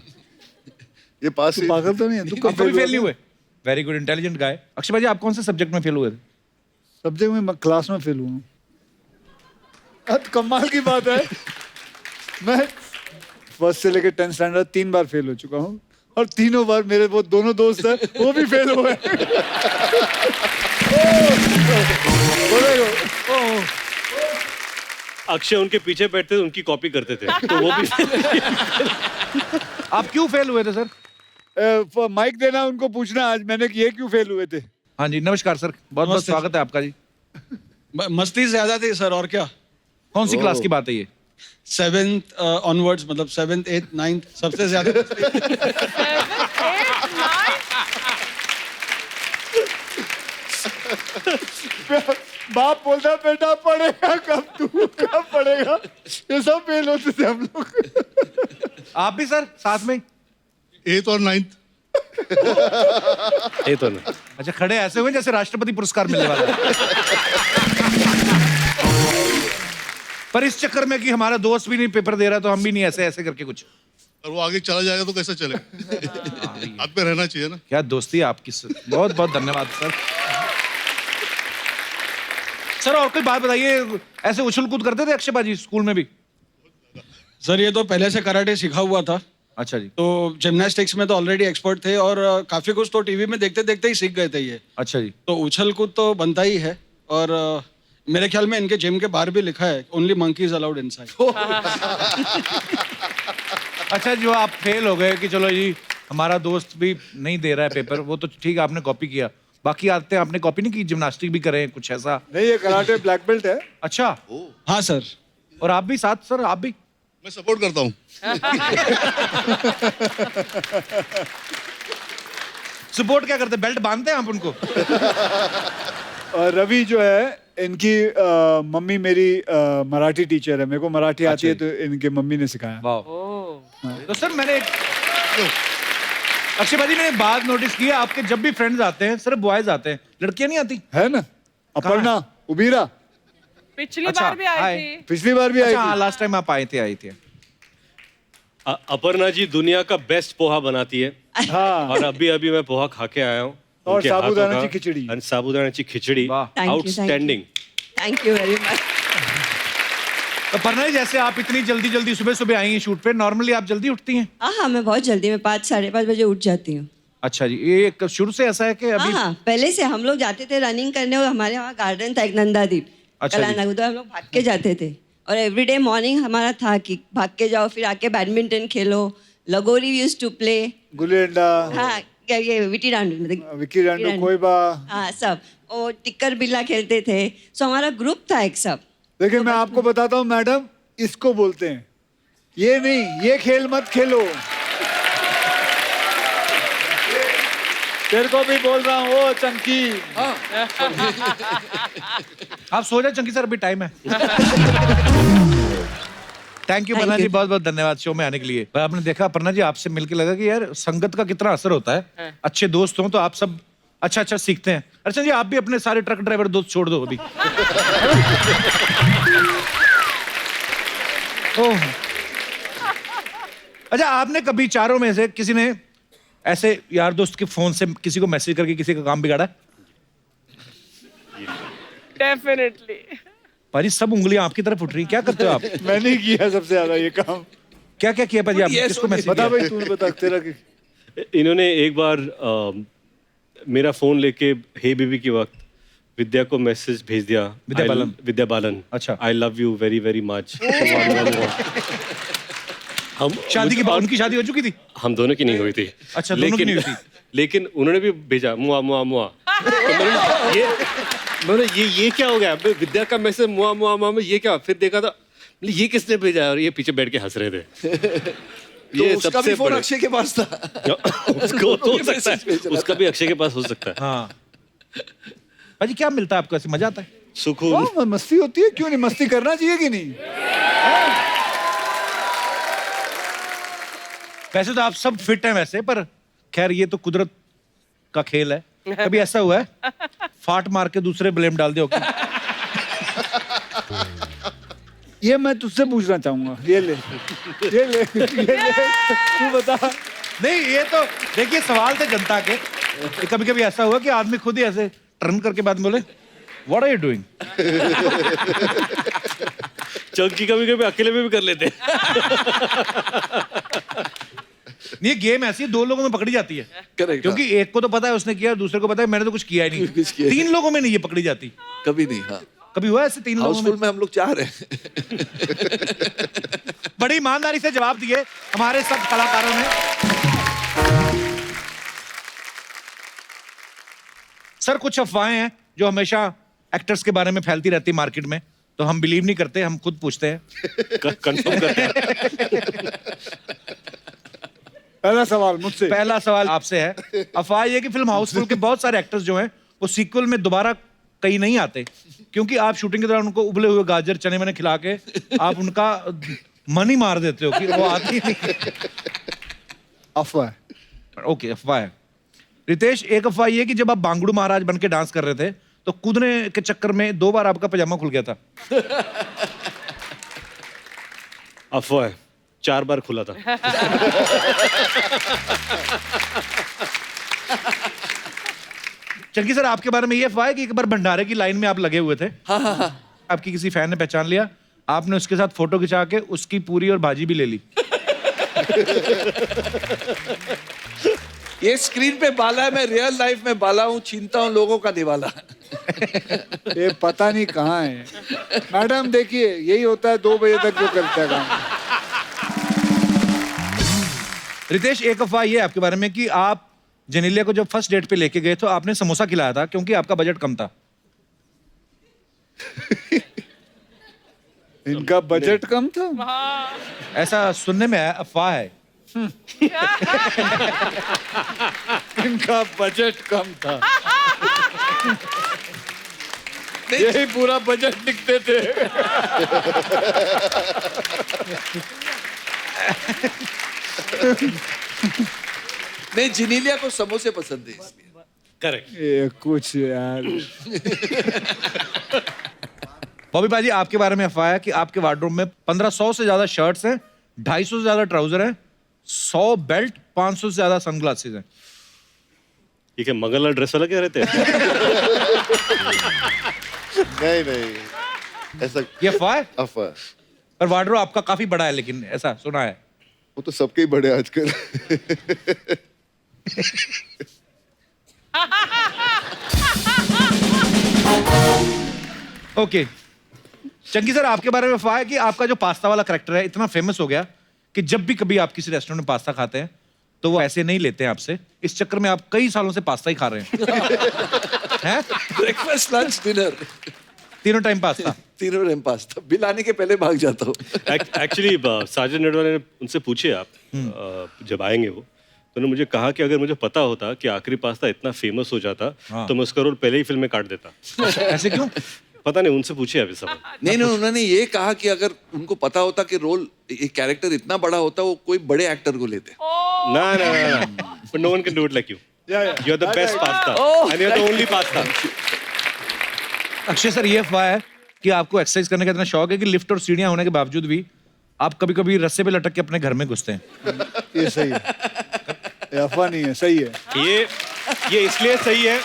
ये पास ही पागल तो नहीं है तू? आप कभी फेल नहीं हुए? वेरी गुड, इंटेलिजेंट गाय। अक्षय भाजी, आप कौन से सब्जेक्ट में फेल हुए थे? सब्जेक्ट में क्लास में फेल हुआ। कमाल की बात है, मैं फर्स्ट से लेकर 10th स्टैंडर्ड 3 बार फेल हो चुका हूँ और तीनों बार मेरे वो दोनों दोस्त हैं वो भी फेल हुए। अक्षय उनके पीछे बैठते थे, उनकी कॉपी करते थे, तो वो भी। आप क्यों फेल हुए थे सर? माइक देना उनको पूछना आज मैंने कि ये क्यों फेल हुए थे। हाँ जी, नमस्कार सर, बहुत बहुत स्वागत है आपका जी। मस्ती ज्यादा थी सर, और क्या। कौन सी क्लास की बात है ये? 7th ऑनवर्ड्स, मतलब 7th 8th 9th सबसे ज्यादा। बाप बोलता बेटा पढ़ेगा कब, तू कब पढ़ेगा, ये सब फेल होते थे हम लोग। आप भी सर साथ में? 8th और 9th। ये तो नहीं। अच्छा, खड़े ऐसे हुए जैसे राष्ट्रपति पुरस्कार मिलने वाला है। पर इस चक्कर में कि हमारा दोस्त भी नहीं पेपर दे रहा तो हम भी नहीं, ऐसे ऐसे करके कुछ। और वो आगे चला जाएगा तो कैसे चले हाथ पे रहना चाहिए ना। क्या दोस्ती है आपकी सर, बहुत बहुत धन्यवाद सर। सर और कोई बात बताइए, ऐसे उछल कूद करते थे अक्षय बाजी स्कूल में भी? सर ये तो पहले से कराटे सीखा हुआ था, अच्छा जी। तो जिम्नास्टिक्स में तो ऑलरेडी एक्सपर्ट थे और काफी कुछ तो टीवी में देखते देखते ही सीख गए थे ये। अच्छा जी। तो उछल कूद तो बनता ही है और मेरे ख्याल में इनके जिम के बाहर भी लिखा है ओनली मंकीज अलाउड इनसाइड। अच्छा, जो आप फेल हो गए कि चलो जी हमारा दोस्त भी नहीं दे रहा है पेपर, वो तो ठीक, आपने कॉपी किया, बाकी आते हैं आपने कॉपी नहीं की, जिम्नास्टिक भी करें कुछ ऐसा? नहीं, ये कराटे ब्लैक बेल्ट है। अच्छा। हाँ सर। और आप भी साथ? सर आप भी? मैं सपोर्ट करता हूँ। सपोर्ट क्या करते, बेल्ट बांधते हैं आप उनको? और रवि जो है इनकी मम्मी मेरी मराठी टीचर है, मेरे को मराठी आती है तो इनके मम्मी ने सिखाया। वाह। तो सर मैंने अक्षय भाजी मैंने एक बात नोटिस की है, आपके जब भी फ्रेंड्स आते हैं सिर्फ बॉयज आते हैं, लड़कियां नहीं आती? है ना, अपर्णा, उबीरा पिछली अच्छा, बार भी आई हाय। थी। पिछली बार भी आई अच्छा, हाँ, थी। लास्ट टाइम आप आई थे। अपर्णा जी दुनिया का बेस्ट पोहा बनाती है। हाँ। और अभी अभी मैं पोहा खा के आया हूँ और उनके हाथों साबूदाना का। की खिचड़ी। और साबूदानाची खिचड़ी Thank you, outstanding. Thank you very much. तो पर्णा जी, जैसे आप इतनी जल्दी सुबह सुबह आई हैं शूट पे, नॉर्मली आप जल्दी उठती हैं? हाँ, मैं बहुत जल्दी, मैं 5 साढ़े 5 बजे उठ जाती हूँ। अच्छा जी, ये शुरू से ऐसा है कि अभी? हाँ, पहले से हम लोग जाते थे रनिंग करने और हमारे वहाँ गार्डन था एक नंदादीप, अच्छा जी। कलाना, उधर हम लोग भाग के जाते थे और एवरीडे मॉर्निंग हमारा था कि भाग के जाओ, फिर आके बैडमिंटन खेलो, लगोरी we used to play, gulli danda, हाँ ये विटी डांडू, मतलब विक्की डांडू, कोई बा, हाँ सब, और टिक्कर बिल्ला खेलते थे। सो हमारा ग्रुप था एक सब। देखिए मैं आपको बताता हूँ मैडम, इसको बोलते हैं, ये नहीं, ये खेल मत खेलो। तेरे को भी बोल रहा हूँ, ओ चंकी। आप सो जाए चंकी सर, अभी टाइम है। थैंक यू पर्णा जी, बहुत बहुत धन्यवाद शो में आने के लिए। पर आपने देखा पर्णा जी, आपसे मिलके लगा कि यार संगत का कितना असर होता है। अच्छे दोस्त हों तो आप सब अच्छा सीखते हैं। अच्छा जी, आप भी अपने सारे ट्रक ड्राइवर दोस्त छोड़ दो अभी। ओह, अच्छा, आपने कभी चारों में से किसी ने ऐसे यार दोस्त के फोन से किसी को मैसेज करके किसी का काम बिगाड़ा? डेफिनेटली। पाजी सब उंगलियां आपकी तरफ उठ रही, क्या करते हो आप? मैंने किया सबसे ज्यादा ये काम। क्या किया पाजी आपने, किसको मैसेज बता किया? भाई, तू बता तेरा। इन्होंने एक बार मेरा फोन लेके हे बेबी के वक्त विद्या को मैसेज भेज दिया। विद्या बालन। अच्छा। I love you very very much. हम शादी के बाद उनकी शादी हो चुकी थी? हम दोनों की नहीं हुई थी। अच्छा, दोनों की नहीं हुई थी। लेकिन उन्होंने भी भेजा मुआ मुआ मुआ। तो ये क्या हो गया, विद्या का मैसेज मुआ मुआ मुआ में, ये क्या? फिर देखा था ये किसने भेजा, और ये पीछे बैठ के हंस रहे थे। ये तो उसका भी फोन अक्षय के पास था। उसको तो हो सकता है, उसका भी अक्षय के पास हो सकता है। हाँ भाजी, क्या मिलता है आपको, ऐसे मजा आता है? सुकून, मस्ती होती है, क्यों नहीं, मस्ती करना चाहिए कि नहीं? वैसे तो आप सब फिट हैं वैसे, पर खैर ये तो कुदरत का खेल है। कभी ऐसा हुआ है फाट मार के दूसरे ब्लेम डाल दे? ये मैं तुझसे पूछना चाहूंगा, ये ले तू बता। नहीं, ये तो देखिए सवाल थे जनता के। कभी कभी ऐसा हुआ कि आदमी खुद ही ऐसे टर्न करके बाद बोले what are you doing? Chunky कभी अकेले में भी कर लेते। ये गेम ऐसी है, 2 लोगों में पकड़ी जाती है। करेक्ट। क्योंकि एक को तो पता है उसने किया, दूसरे को पता है मैंने तो कुछ किया ही नहीं। 3 लोगों में नहीं ये पकड़ी जाती कभी नहीं। हाँ, कभी हुआ ऐसे 3 लोगों हाउसफुल में? में हम लोग 4 हैं। बड़ी ईमानदारी से जवाब दिए हमारे सब कलाकारों ने। सर कुछ अफवाहें हैं जो हमेशा एक्टर्स के बारे में फैलती रहती मार्केट में, तो हम बिलीव नहीं करते, हम खुद पूछते हैं, कंफर्म करते हैं। पहला सवाल मुझसे। पहला सवाल आपसे है, अफवाह ये कि फिल्म हाउसफुल के बहुत सारे एक्टर्स जो हैं वो सीक्वल में दोबारा कहीं नहीं आते, क्योंकि आप शूटिंग के दौरान उनको उबले हुए गाजर चने मैंने खिला के आप उनका मन ही मार देते हो कि वो आती ही नहीं। अफवाह। ओके, अफवाह है। रितेश, एक अफवाह ये कि जब आप बांगड़ू महाराज बन के डांस कर रहे थे तो कूदने के चक्कर में 2 बार आपका पजामा खुल गया था। अफवाह है, 4 बार खुला था। चंकी सर, आपके बारे में ये अफवाह है कि एक बार भंडारे की लाइन में आप लगे हुए थे। हाँ हाँ हाँ। आपकी किसी फैन ने पहचान लिया, आपने उसके साथ फोटो खिंचा के उसकी पूरी और भाजी भी ले ली। ये स्क्रीन पे बाला है, मैं रियल लाइफ में बाला हूँ, छीनता हूँ लोगों का निवाला। ये पता नहीं कहाँ है। मैडम देखिए, यही होता है 2 बजे तक जो करता है काम। रितेश, एक अफवाह ये है आपके बारे में कि आप जेनेलिया को जब फर्स्ट डेट पे लेके गए तो आपने समोसा खिलाया था क्योंकि आपका बजट कम था। इनका बजट कम था? ऐसा सुनने में है, अफवाह है। इनका बजट कम था। यही पूरा बजट लिखते थे। नहीं, जिनीलिया को समोसे पसंद है इसलिए। करेक्ट। ये कुछ यार। बॉबी बाजी, आपके बारे में अफवाह है कि आपके वार्डरोब में 1500 से ज्यादा शर्ट्स हैं, 250 से ज्यादा ट्राउजर हैं, 100 बेल्ट, 500 से ज्यादा सनग्लासेस हैं। ये क्या मंगलवार ड्रेस वाला क्या रहते हैं? नहीं नहीं, ऐसा ये अफवाह है? अफवाह। पर वार्डरोब आपका काफी बड़ा है, लेकिन ऐसा सुना है। वो तो सबके ही बड़े आजकल। ओके चंकी सर, आपके बारे में अफवाह है कि आपका जो पास्ता वाला कैरेक्टर है इतना फेमस हो गया कि जब भी कभी आप किसी रेस्टोरेंट में पास्ता खाते हैं तो वो ऐसे नहीं लेते हैं आपसे। इस चक्कर में आप कई सालों से पास्ता ही खा रहे हैं। हैं? ब्रेकफास्ट, लंच, डिनर, तीनों टाइम पास्ता। तीनों टाइम पास्ता। बिल आने के पहले भाग जाता हूँ। एक्चुअली साजन नेडवाले ने उनसे पूछे आप जब आएंगे वो, तो उन्होंने मुझे कहा कि अगर मुझे पता होता कि आखिरी पास्ता इतना फेमस हो जाता तो मैं उसका रोल पहले ही फिल्म में काट देता। ऐसे क्यों? पता नहीं, उनसे पूछे अभी सवाल। नहीं, उन्होंने ये कहा कि अगर उनको पता होता कि रोल, एक कैरेक्टर इतना बड़ा होता, वो कोई बड़े एक्टर को लेते। ना, but no one can do it like you. You're the best pasta, and you're the only pasta. Akshay sir, ये अफवाह है कि आपको एक्सरसाइज करने का इतना शौक है कि लिफ्ट और सीढ़ियां होने के बावजूद भी आप कभी-कभी रस्से पे लटक के अपने घर में घुसते हैं। ये सही है, ये अफवाह नहीं है, सही है। ये इसलिए सही है,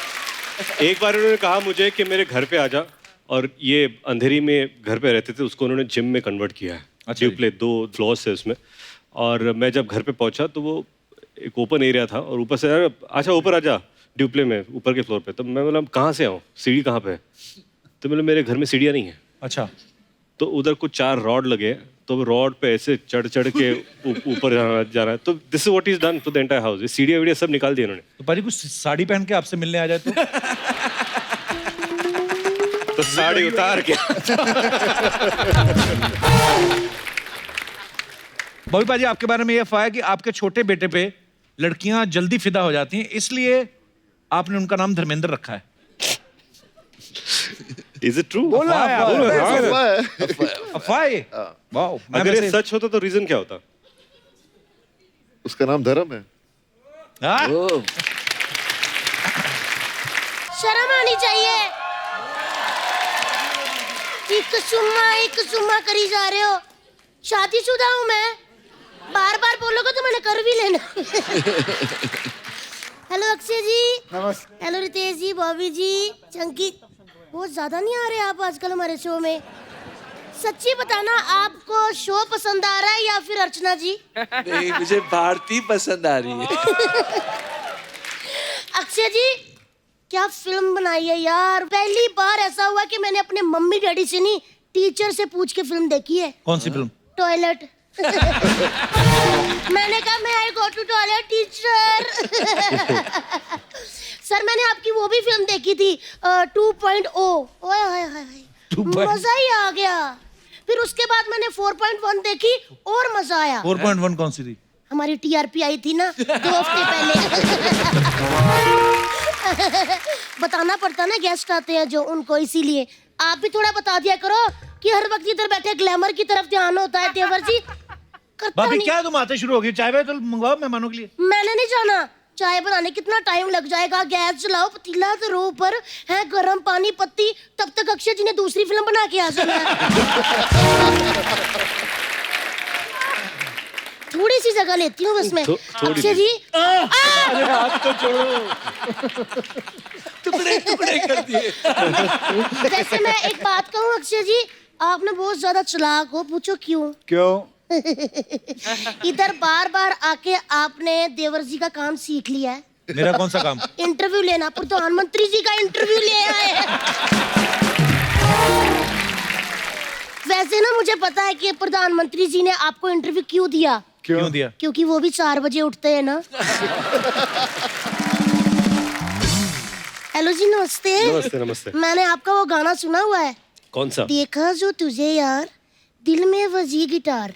एक बार उन्होंने कहा मुझे कि मेरे घर पे आ जा, और ये अंधेरी में घर पे रहते थे, उसको उन्होंने जिम में कन्वर्ट किया है। अच्छा, ड्यूप्ले 2 फ्लोर्स है उसमें, और मैं जब घर पे पहुंचा तो वो एक ओपन एरिया था, और ऊपर से अच्छा ऊपर आ जा ड्यूप्ले में, ऊपर के फ्लोर पे। तो मैं बोला कहाँ से आऊँ, सीढ़ी कहाँ पे है? तो बोला मेरे घर में सीढ़ियाँ नहीं है। अच्छा। तो उधर कुछ 4 रॉड लगे, तो वो रॉड पे ऐसे चढ़ के ऊपर जाना है। तो this is what is done to the entire house. सीढ़ियाँ वीडिया सब निकाल दिए उन्होंने। तो पाजी कुछ साड़ी पहन के आपसे मिलने आ जाए तो साड़ी उतार के। बॉबी पाजी, आपके बारे में ये अफवाह है कि आपके छोटे बेटे पे लड़कियां जल्दी फिदा हो जाती हैं, इसलिए आपने उनका नाम धर्मेंद्र रखा है। Is it true? अफवाह है। वाओ, अगर ये सच होता तो रीजन क्या होता? उसका नाम धर्म है। शर्म आनी चाहिए। एक सुम्मा करी जा रहे हो। शादीशुदा हूँ मैं, बार बार बोलोगे तो मैंने कर भी लेना। हेलो अक्षय जी। नमस्ते। हेलो रितेश जी, बॉबी जी, चंकी। बहुत ज्यादा नहीं आ रहे आप आजकल हमारे शो में। सच्ची बताना, आपको शो पसंद आ रहा है या फिर अर्चना जी? नहीं, मुझे भारती पसंद आ रही है। अक्षय जी, क्या फिल्म बनाई है यार। पहली बार ऐसा हुआ कि मैंने अपने मम्मी डैडी से नहीं, टीचर से पूछ के फिल्म देखी है। कौन सी फिल्म? टॉयलेट। मैंने कहा मैं I go to toilet teacher. Sir, मैंने आपकी वो भी फिल्म देखी थी 2.0। मजा ही आ गया। फिर उसके बाद मैंने 4.1 देखी और मजा आया। 4.1 कौन सी थी? हमारी टीआरपी आई थी ना 2 हफ्ते पहले। बताना पड़ता ना, गेस्ट आते हैं जो, उनको, इसीलिए आप भी थोड़ा बता दिया करो कि हर वक्त इधर बैठे ग्लैमर की तरफ ध्यान होता है। देवर जी भाभी, क्या तुम आते शुरू हो गई? चाय वाय तो मंगवाओ मेहमानों के लिए। मैंने नहीं जाना। चाय बनाने कितना टाइम लग जाएगा। गैस जलाओ, पतीला धरो, ऊपर है गर्म पानी, पत्ती। तब तक अक्षय जी ने दूसरी फिल्म बना के आ जाना है। थोड़ी सी जगह लेती हूँ बस मैं। थोड़ी अक्षय जी अरे हाथ तो छोड़ो। टुकड़े टुकड़े कर दिए। वैसे मैं एक बात कहूँ अक्षय जी, आप ना बहुत ज्यादा चालाक हो। पूछो क्यों? क्यों? इधर बार बार आके आपने देवर जी का काम सीख लिया है। मेरा कौन सा काम? इंटरव्यू लेना। प्रधानमंत्री जी का इंटरव्यू ले आए हैं। वैसे ना मुझे पता है कि प्रधानमंत्री जी ने आपको इंटरव्यू क्यों दिया। क्यों दिया? क्योंकि वो भी 4 बजे उठते हैं ना। हेलो जी, नमस्ते। नमस्ते नमस्ते। मैंने आपका वो गाना सुना हुआ है, कौन सा? देखा जो तुझे यार दिल में बजी गिटार।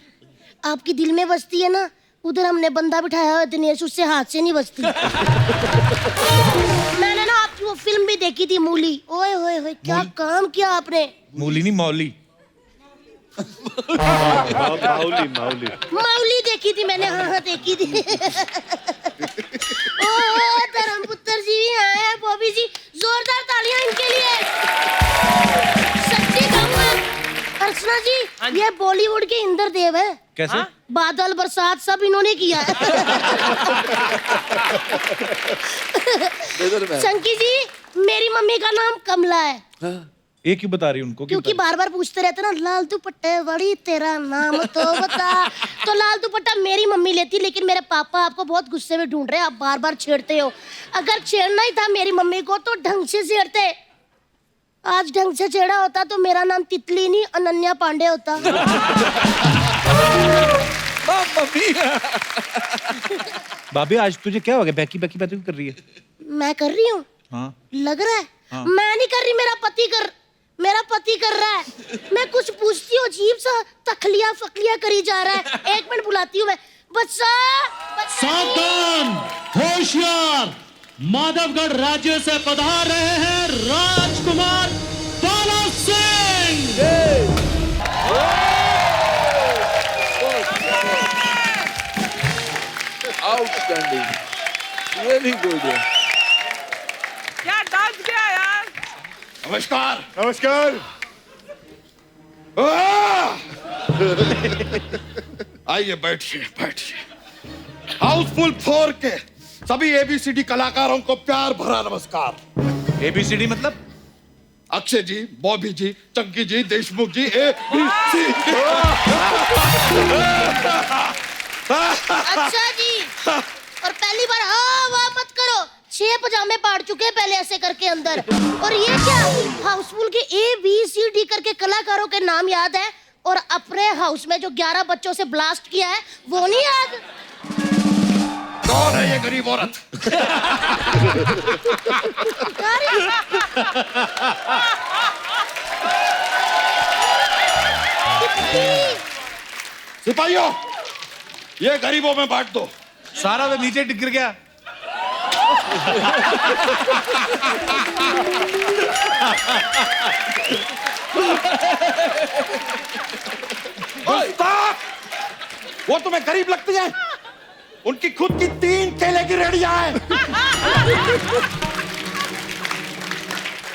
आपकी दिल में बजती है ना, उधर हमने बंदा बिठाया हुआ है दिनेश, उससे हाथ से नहीं बजती। मैंने ना आपकी वो फिल्म भी देखी थी, मूली। ओए होए होए, क्या काम किया आपने। मूली नहीं, मौली। माउली माउली माउली देखी थी मैंने। हाँ देखी थी। ओ धर्मपुत्र जी भी आए हैं। बॉबी जी, जोरदार तालियां इनके लिए। सच्ची कहूँगा अर्चना जी, ये बॉलीवुड के इंद्रदेव है। कैसे? बादल बरसात सब इन्होंने किया है। शंकी जी, मेरी मम्मी का नाम कमला है। ये क्यों बता रही उनको? क्योंकि बार बार पूछते रहते ना, लाल दुपट्टे वाली तेरा नाम तो बता। तो लाल दुपट्टा मेरी मम्मी लेती, लेकिन मेरे पापा आपको बहुत गुस्से में ढूंढ रहे हैं, आप बार बार छेड़ते हो। अगर छेड़ना ही था मेरी मम्मी को तो ढंग से छेड़ते। आज ढंग से छेड़ा होता तो मेरा नाम तितली नहीं अनन्या पांडे होता। भाभी आज तुझे क्या हो गया? बैकी बैकी बैकी कर रही है? मैं कर रही हूँ? हाँ। लग रहा है। हाँ। मैं नहीं कर रही, मेरा पति कर रहा है। मैं कुछ पूछती हूँ, अजीब सा तखलिया फकलिया करी जा रहा है। 1 मिनट बुलाती हूँ मैं। बच्चा सावधान, होशियार, माधवगढ़ राज्य से पधार रहे हैं Rajkumar Bala Singh. Outstanding, very good. क्या डांस किया यार। नमस्कार। नमस्कार। आइए बैठिए बैठिए। हाउसफुल 4 के सभी ABCD कलाकारों को प्यार भरा नमस्कार। ABCD मतलब? अक्षय जी, बॉबी जी, चंकी जी, देशमुख जी, ABC। अच्छा जी, और पहली बार हाँ वाह मत करो। 6 पजामे पाड़ चुके हैं पहले ऐसे करके अंदर। और ये क्या, हाउसफुल के ABCD करके कलाकारों के नाम याद है, और अपने हाउस में जो 11 बच्चों से ब्लास्ट किया है वो नहीं याद। कौन है ये गरीब औरत? सिपाहियों, ये गरीबों में बांट दो। सारा तो नीचे गिर गया। वो तुम्हें गरीब लगती है? उनकी खुद की 3 केले की रेडियां हैं।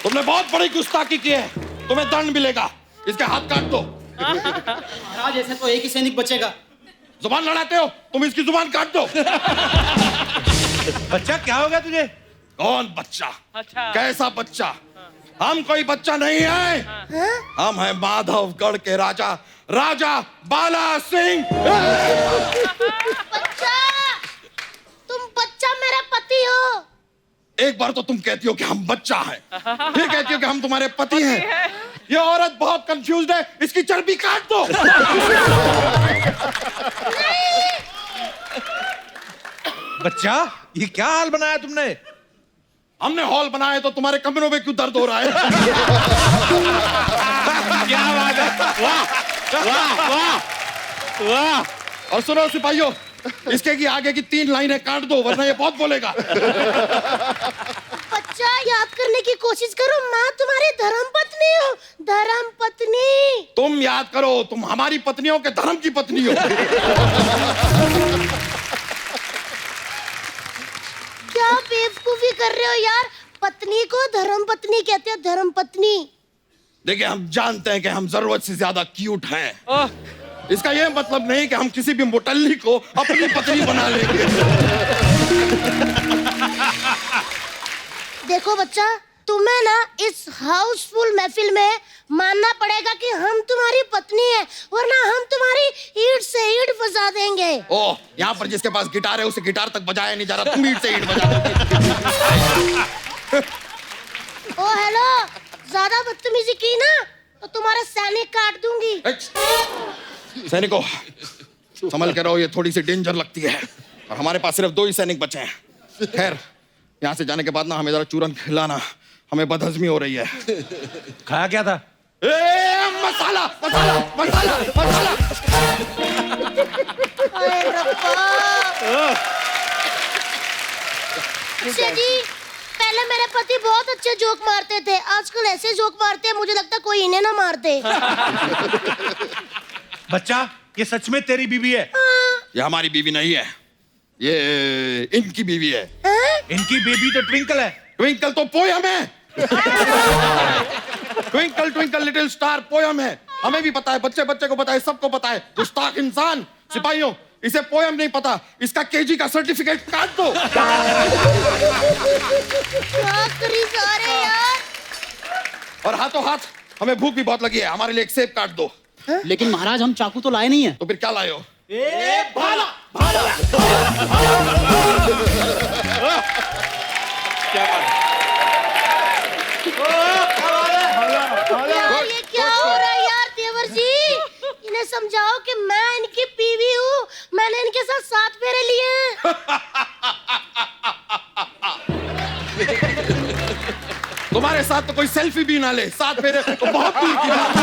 तुमने बहुत बड़ी गुस्ताखी की है, तुम्हें दंड मिलेगा। इसके हाथ काट दो। महाराज ऐसे तो एक ही सैनिक बचेगा। जुबान लड़ाते हो, तुम इसकी जुबान काट दो। बच्चा क्या हो गया तुझे? कौन बच्चा? अच्छा। कैसा बच्चा? हम कोई बच्चा नहीं है। हम हैं माधवगढ़ के राजा, राजा बाला सिंह। बच्चा, तुम बच्चा मेरे पति हो। एक बार तो तुम कहती हो कि हम बच्चा हैं, फिर कहती हो कि हम तुम्हारे पति हैं। ये औरत बहुत कंफ्यूज्ड है, इसकी चर्बी काट दो। बच्चा, ये क्या हाल बनाया तुमने? हमने हॉल बनाया तो तुम्हारे कमरों में क्यों दर्द हो रहा है? क्या बात है, वाह वाह वाह वाह। और सुनो सिपाहियों, इसके की आगे की 3 लाइनें काट दो, वरना ये बहुत बोलेगा। बच्चा, याद करने की कोशिश करो, मैं तुम्हारी धर्मपत्नी हूँ। धर्मपत्नी। तुम याद करो, तुम हमारी पत्नियों के धर्म की पत्नी हो। क्या बेवकूफी कर रहे हो यार। पत्नी को धर्मपत्नी कहते हैं, धर्मपत्नी। देखिए, हम जानते हैं कि हम जरूरत से ज्यादा क्यूट हैं, इसका ये मतलब नहीं कि हम किसी भी मुटल्ली को अपनी पत्नी बना लेंगे। देखो बच्चा, तुम्हें ना इस हाउसफुल महफिल में मानना पड़ेगा कि हम तुम्हारी पत्नी है, वरना हम तुम्हारी ईंट से ईंट फंसा देंगे। ओह, यहाँ पर जिसके पास गिटार है उसे गिटार तक बजाया नहीं जा रहा, तुम ईंट से ईंट बजा दोगे। ओ हेलो, ज्यादा बदतमीजी की ना तो तुम्हारा सैनिक काट दूंगी। सैनिकों, संभल के रहो, ये थोड़ी सी डेंजर लगती है और हमारे पास सिर्फ 2 ही सैनिक बचे हैं। खैर, यहाँ से जाने के बाद ना हमें जरा चूरन खिलाना, हमें बदहजमी हो रही है। खाया क्या था? मसाला मसाला मसाला मसाला। अच्छा जी, पहले मेरे पति बहुत अच्छे जोक मारते थे, आजकल ऐसे जोक मारते हैं मुझे लगता है कोई इन्हें ना मारते। बच्चा, ये सच में तेरी बीवी है? ये हमारी बीवी नहीं है, ये इनकी बीवी है। इनकी बेबी तो ट्विंकल है। ट्विंकल तो पोयम है। Twinkle twinkle little star poem है। हमें भी पता है, बच्चे बच्चे को पता है, सबको पता है। गुस्ताख इंसान, सिपाहियों, इसे पोयम नहीं पता, इसका केजी का सर्टिफिकेट काट दो। और हाथों हाथ हमें भूख भी बहुत लगी है, हमारे लिए एक सेब काट दो। लेकिन महाराज हम चाकू तो लाए नहीं है। तो फिर क्या लाए हो? भाला भाला। क्या बात है? यार ये क्या हो रहा है यार देवर जी? इन्हें समझाओ कि मैं इनकी बीवी हूँ, मैंने इनके साथ 7 फेरे लिए हैं। तुम्हारे साथ तो कोई सेल्फी भी ना ले, 7 फेरे तो बहुत दूर की बात है।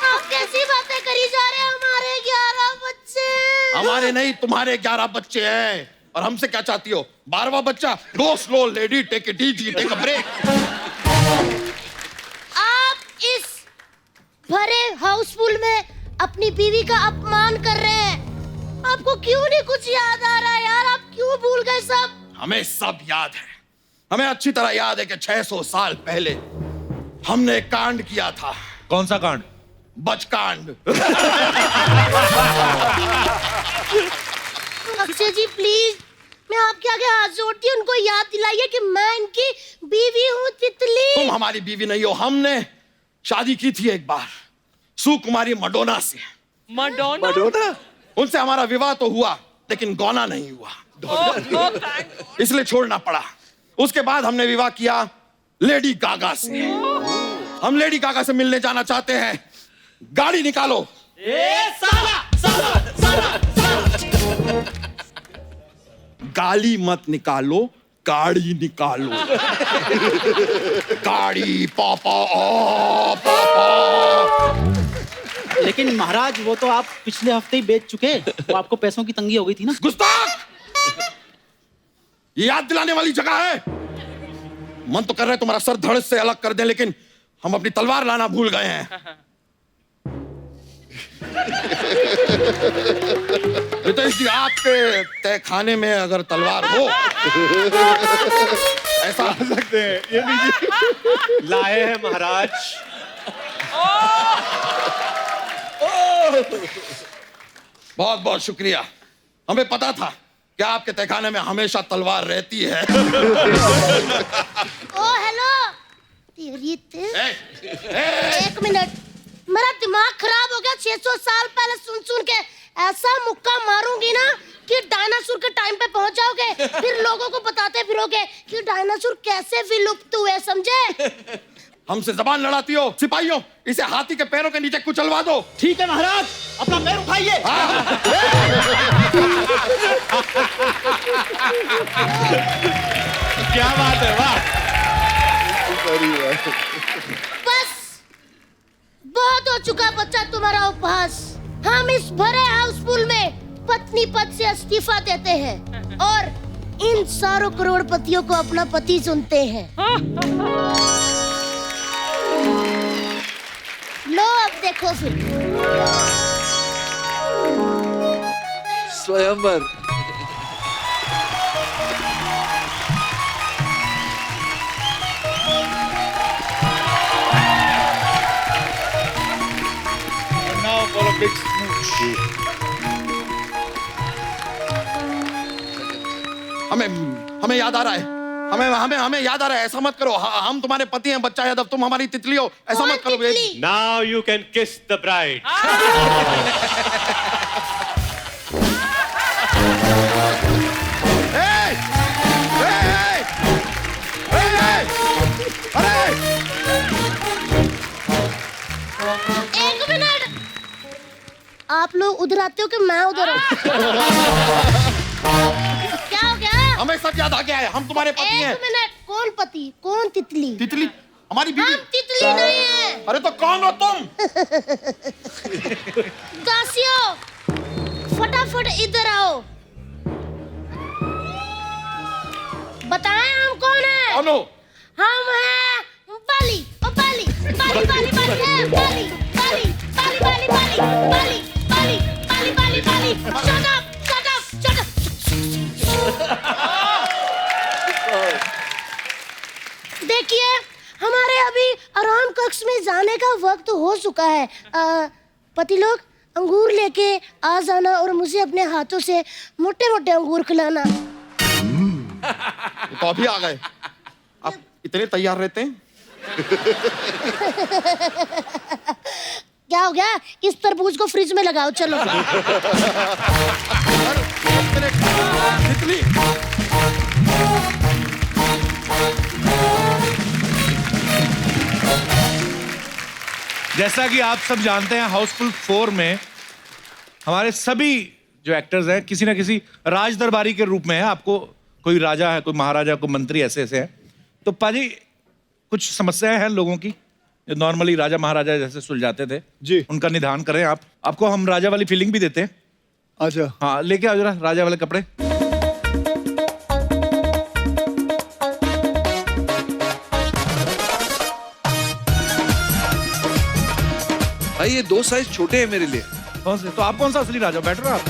आप कैसी बातें करी जा रहे हैं? हमारे 11 बच्चे। हमारे नहीं, तुम्हारे 11 बच्चे हैं। और हमसे क्या चाहती हो? 12वां बच्चा? Go slow lady, take it easy, take a break. आप इस भरे हाउसफुल में अपनी बीवी का अपमान कर रहे हैं। आपको क्यों नहीं कुछ याद आ रहा यार? आप क्यों भूल गए सब? हमें सब याद है। हमें अच्छी तरह याद है कि 600 साल पहले हमने एक कांड किया था। कौन सा कांड? बचकांड। अक्षय जी प्लीज, मैं आपके आगे हाथ जोड़ती हूँ, उनको याद दिलाइए कि मैं इनकी बीवी हूँ तितली। तुम हमारी बीवी नहीं हो। हमने शादी की थी एक बार सुकुमारी मडोना से। मडोना? मडोना? उनसे हमारा विवाह तो हुआ, लेकिन गौना नहीं हुआ। इसलिए छोड़ना पड़ा। उसके बाद हमने विवाह किया लेडी गागा से। हम लेडी गागा से मिलने जाना चाहते हैं। गाड़ी निकालो। साला साला साला साला। गाली मत निकालो, गाड़ी निकालो। गाड़ी पापा ओ पापा। लेकिन महाराज वो तो आप पिछले हफ्ते ही बेच चुके, वो आपको पैसों की तंगी हो गई थी ना। गुस्ताख! ये याद दिलाने वाली जगह है। मन तो कर रहा है तुम्हारा सर धड़ से अलग कर दें, लेकिन हम अपनी तलवार लाना भूल गए हैं। रितेश जी, आपके तहखाने में अगर तलवार हो ऐसा आ सकते हैं। ये लीजिए। लाए हैं महाराज। बहुत बहुत शुक्रिया। हमें पता था कि आपके तहखाने में हमेशा तलवार रहती है। ओ हेलो, एक मिनट, मेरा दिमाग खराब हो गया। 600 साल पहले सुन सुन के ऐसा मुक्का मारूंगी ना कि डायनासोर के टाइम पे पहुंच जाओगे। फिर लोगों को बताते फिरोगे कि डायनासोर कैसे विलुप्त हुए, समझे? हमसे जबान लड़ाती हो। सिपाहियों, इसे हाथी के पैरों के नीचे कुचलवा दो। ठीक है महाराज, अपना पैर उठाइए। क्या बात है, वाह। बस बहुत हो चुका बच्चा तुम्हारा उपहास। हम इस भरे हाउसफुल में पत्नी पद से इस्तीफा देते हैं और इन सारों करोड़पतियों को अपना पति चुनते हैं। लो अब देखो फिर। स्वयंवर। हमें याद आ रहा है, हमें याद आ रहा है। ऐसा मत करो, हम तुम्हारे पति हैं, बच्चा यादव, तुम हमारी तितली हो, ऐसा मत करो। Now you can kiss the bride. एक मिनट, आप लोग उधर आते हो कि मैं उधर हूँ? क्या हो गया? हमें सब याद आ गया है, हम तुम्हारे पति हैं। एक मिनट, कौन पति, कौन तितली? तितली हमारी बीवी। हम तितली नहीं है। अरे तो कौन हो तुम? दासियों, फटाफट इधर आओ, बताएं हम कौन है? कौन हो? हम हैं बाली, ओ बाली, बाली बाली बाली है, बाली बाली बाली बाली बाली बाली बाली बाली बाली बाली। Shut up, shut up, shut up. देखिए, हमारे अभी आराम कक्ष में जाने का वक्त हो चुका है। पति लोग, अंगूर लेके आ जाना और मुझे अपने हाथों से मोटे मोटे अंगूर खिलाना। तो अभी आ गए, आप इतने तैयार रहते हैं? क्या हो गया? इस तरबूज को फ्रिज में लगाओ, चलो। तितली जैसा कि आप सब जानते हैं, हाउसफुल 4 में हमारे सभी जो एक्टर्स हैं किसी ना किसी राज दरबारी के रूप में है। आपको कोई राजा है, कोई महाराजा, कोई मंत्री, ऐसे ऐसे हैं। तो पाजी, कुछ समस्याएं हैं लोगों की जो नॉर्मली राजा महाराजा जैसे सुलझाते थे जी, उनका निदान करें आप। आपको हम राजा वाली फीलिंग भी देते हैं। अच्छा, हाँ, लेके आओ जरा राजा वाले कपड़े। भाई ये 2 साइज छोटे हैं मेरे लिए। कौन से? तो आप कौन सा असली राजा? बैठ रहे हो आप।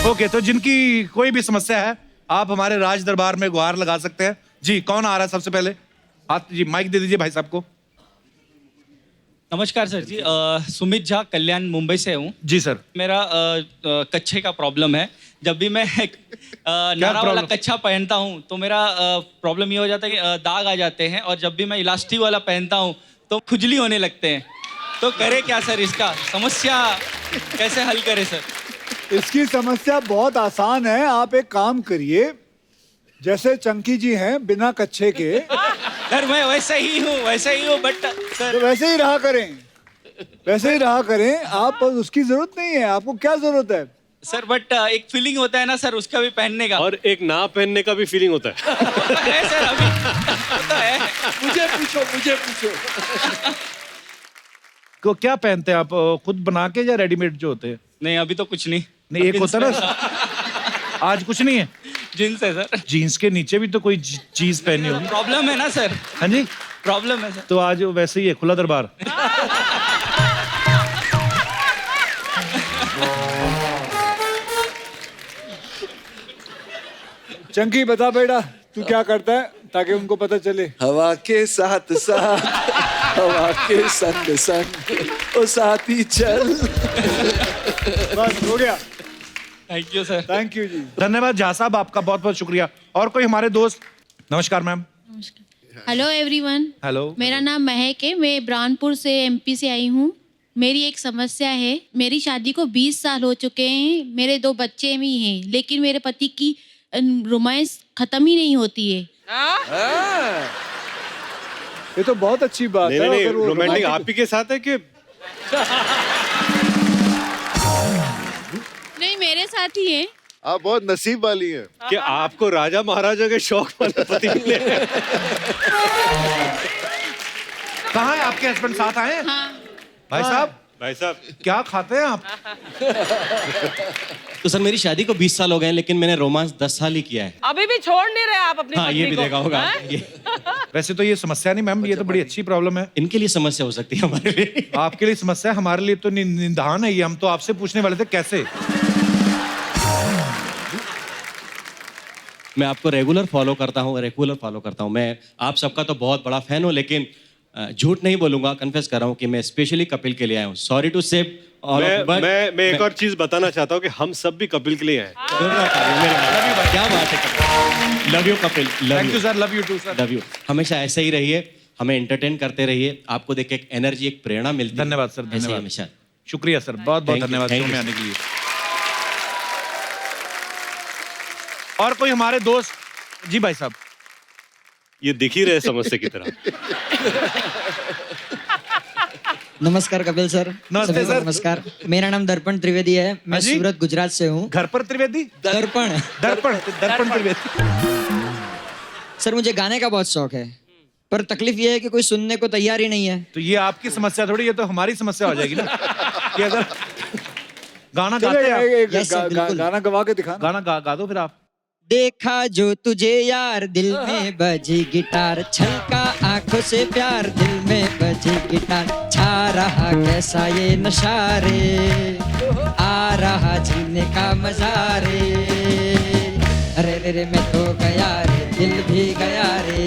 ओके, तो जिनकी कोई भी समस्या है आप हमारे राज दरबार में गुहार लगा सकते हैं। जी, कौन आ रहा है सबसे पहले? हाथ जी, माइक दे दीजिए भाई साहब को। नमस्कार सर जी, सुमित झा, कल्याण, मुंबई से हूँ। जी सर। मेरा कच्छे का प्रॉब्लम है। जब भी मैं नारा वाला कच्छा पहनता हूँ तो मेरा प्रॉब्लम ये हो जाता है कि दाग आ जाते हैं, और जब भी मैं इलास्टिक वाला पहनता हूँ तो खुजली होने लगते हैं। तो करे क्या सर, इसका समस्या कैसे हल करे सर? इसकी समस्या बहुत आसान है। आप एक काम करिए, जैसे चंकी जी हैं बिना कच्छे के। सर मैं वैसे ही हूँ बट सर तो वैसे ही रहा करें, वैसे ही रहा करें आप। उसकी जरूरत नहीं है, आपको क्या जरूरत है सर? बट एक फीलिंग होता है ना सर, उसका भी पहनने का, और एक ना पहनने का भी फीलिंग होता है। है सर, अभी होता है। मुझे पूछो। को क्या पहनते हैं आप? खुद बना के या रेडीमेड जो होते हैं? नहीं, अभी तो कुछ नहीं। नहीं, एक होता ना, आज कुछ नहीं है। जीन्स है सर। जीन्स के नीचे भी तो कोई चीज पहनी होगी। प्रॉब्लम है ना सर? हाँ जी, प्रॉब्लम है सर। तो आज वैसे ही है, खुला दरबार। चंकी बता बेटा, तू क्या करता है ताकि उनको पता चले। हवा के साथ साथ, हवा के संग संग, ओ साथी चल। बस हो गया। Thank you sir. Thank you ji. धन्यवाद झा साहब, आपका बहुत बहुत शुक्रिया। और कोई हमारे दोस्त? नमस्कार मैम। Hello everyone. हेलो, मेरा नाम महक है, मैं ब्रानपुर से एमपी से आई हूँ। मेरी एक समस्या है। मेरी शादी को 20 साल हो चुके हैं, मेरे 2 बच्चे भी हैं, लेकिन मेरे पति की रोमांस खत्म ही नहीं होती है। ये तो बहुत अच्छी बात है। नहीं, रोमांटिक आप ही के साथ है कि? नहीं, मेरे साथ ही है। आप बहुत नसीब वाली हैं कि आपको राजा महाराजा के शौक वाले पति मिले। कहाँ है आपके हस्बैंड? साथ आए? हाँ। भाई साहब, क्या खाते हैं आप? तो सर मेरी शादी को 20 साल हो गए हैं, लेकिन मैंने रोमांस 10 साल ही किया है। अभी भी छोड़ नहीं रहे आप अपनी हाँ, पत्नी ये भी को? देखा होगा। वैसे तो ये समस्या नहीं मैम, ये तो बड़ी अच्छी प्रॉब्लम है। इनके लिए समस्या हो सकती है, हमारे लिए। आपके लिए समस्या, हमारे लिए तो निदान है ये। हम तो आपसे पूछने वाले थे कैसे। मैं आपको रेगुलर फॉलो करता हूँ। मैं आप सबका तो बहुत बड़ा फैन हूँ, लेकिन झूठ नहीं बोलूंगा, कन्फेस कर रहा हूँ कि मैं स्पेशली कपिल के लिए आया हूँ. सॉरी टू से मैं एक और चीज बताना चाहता हूँ कि हम सब भी कपिल के लिए हैं. क्या बात है Kapil. Love you Kapil. Thank you sir. Love you too sir. Love you. हमेशा ऐसे ही रहिए, हमें एंटरटेन करते रहिए. आपको देख के एक एनर्जी, एक प्रेरणा मिलती है. धन्यवाद सर. ऐसे ही धन्यवाद. हमेशा. शुक्रिया सर. बहुत बहुत Thank you, धन्यवाद thank शो में you, आने के लिए. और कोई हमारे दोस्त. जी भाई साहब. ये दिख ही रहे समस्या की तरह. नमस्कार कपिल सर. नमस्ते सभी को सर. नमस्कार. मेरा नाम दर्पण त्रिवेदी है. मैं जी? सूरत गुजरात से हूँ. घर पर त्रिवेदी. दर्पण. दर्पण त्रिवेदी. सर मुझे गाने का बहुत शौक है, पर तकलीफ ये है कि कोई सुनने को तैयार ही नहीं है. तो ये आपकी समस्या थोड़ी, ये तो हमारी समस्या हो जाएगी ना कि अगर गाना गाते हैं आप. Yes, sir, बिल्कुल. गाना गवा के दिखा. गाना गा दो फिर आप. देखा जो तुझे यार, दिल में बजी गिटार, छलका आंखों से प्यार, दिल में बजी गिटार, छा रहा कैसा ये नशा रे, आ रहा जीने का मजा रे, अरे रे रे मैं तो गया रे, दिल भी गया रे,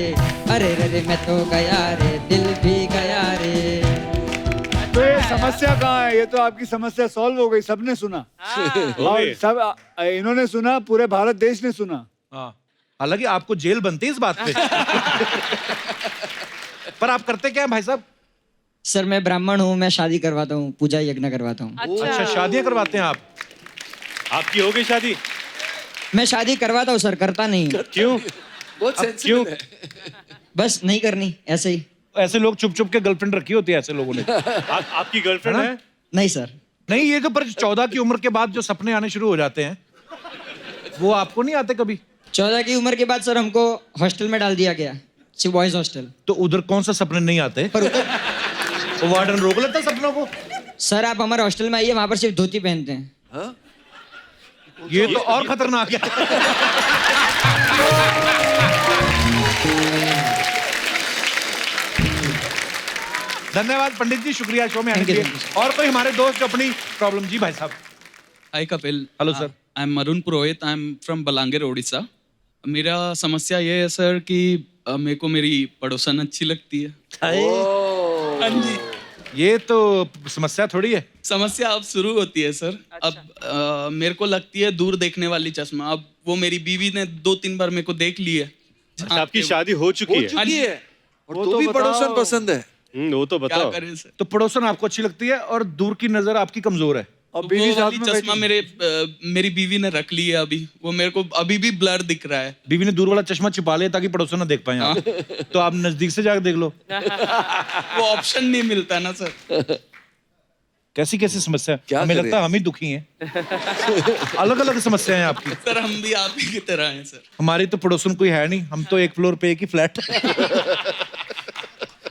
अरे रे रे मैं तो गया रे, दिल भी गया रे. तो ये समस्या कहाँ है? ये तो आपकी समस्या सॉल्व हो गई. सबने सुना और सब इन्होंने सुना, पूरे भारत देश ने सुना. हालांकि आपको जेल बनती है इस बात पे. पर आप करते क्या है भाई साहब? सर मैं ब्राह्मण हूँ, मैं शादी करवाता हूँ, पूजा यज्ञ करवाता हूँ. अच्छा शादियां करवाते हैं आप. आपकी हो गई शादी? मैं शादी करवाता हूँ सर, करता नहीं. क्यों? बहुत सेंसिटिव है. बस नहीं करनी, ऐसे ही. ऐसे लोग चुप चुप के गर्लफ्रेंड रखी होती है ऐसे लोगों ने. आपकी गर्लफ्रेंड है? नहीं सर. नहीं, ये जो पर 14 की उम्र के बाद जो सपने आने शुरू हो जाते हैं, वो आपको नहीं आते कभी? 14 की उम्र के बाद सर हमको हॉस्टल में डाल दिया गया, सिर्फ बॉयज हॉस्टल. तो उधर कौन सा सपने नहीं आते? पर तो वार्डन रोक लेता सपनों को. सर आप हमारे हॉस्टल में आइए, वहां पर सिर्फ धोती पहनते हैं. ये तो और खतरनाक है. धन्यवाद पंडित जी, शुक्रिया शो में आने के लिए. और कोई हमारे दोस्त जो अपनी प्रॉब्लम. जी भाई साहब. Hi Kapil. Hello sir. I am Arun Purohit. I am from Balangir Orissa. मेरा समस्या ये है सर कि मेरे को मेरी पड़ोसन अच्छी लगती है. हाँ जी. ये तो समस्या थोड़ी है. समस्या अब शुरू होती है सर. अब मेरे को लगती है दूर देखने वाली चश्मा. अब वो मेरी बीवी ने 2-3 बार मेरे को देख ली है. आपकी शादी हो चुकी है? और तो भी पड़ोसन पसंद है. वो तो बताओ. क्या करें सर? तो पड़ोसन आपको अच्छी लगती है और दूर की नजर आपकी कमजोर है. और बीवी वो वाली चश्मा मेरी बीवी ने रख ली है अभी. वो मेरे को अभी भी ब्लर दिख रहा है. बीवी ने दूर वाला चश्मा छिपा लिया ताकि पड़ोसन ना देख पाए आप. तो आप नजदीक से जाकर देख लो. वो ऑप्शन नहीं मिलता ना सर. कैसी कैसी समस्या. हमें करें? लगता है हम ही दुखी हैं. अलग अलग समस्याएं हैं आपकी. सर हम भी आप ही की तरह हैं सर. हमारी तो पड़ोसन कोई है नहीं. हम तो एक फ्लोर पे एक ही फ्लैट.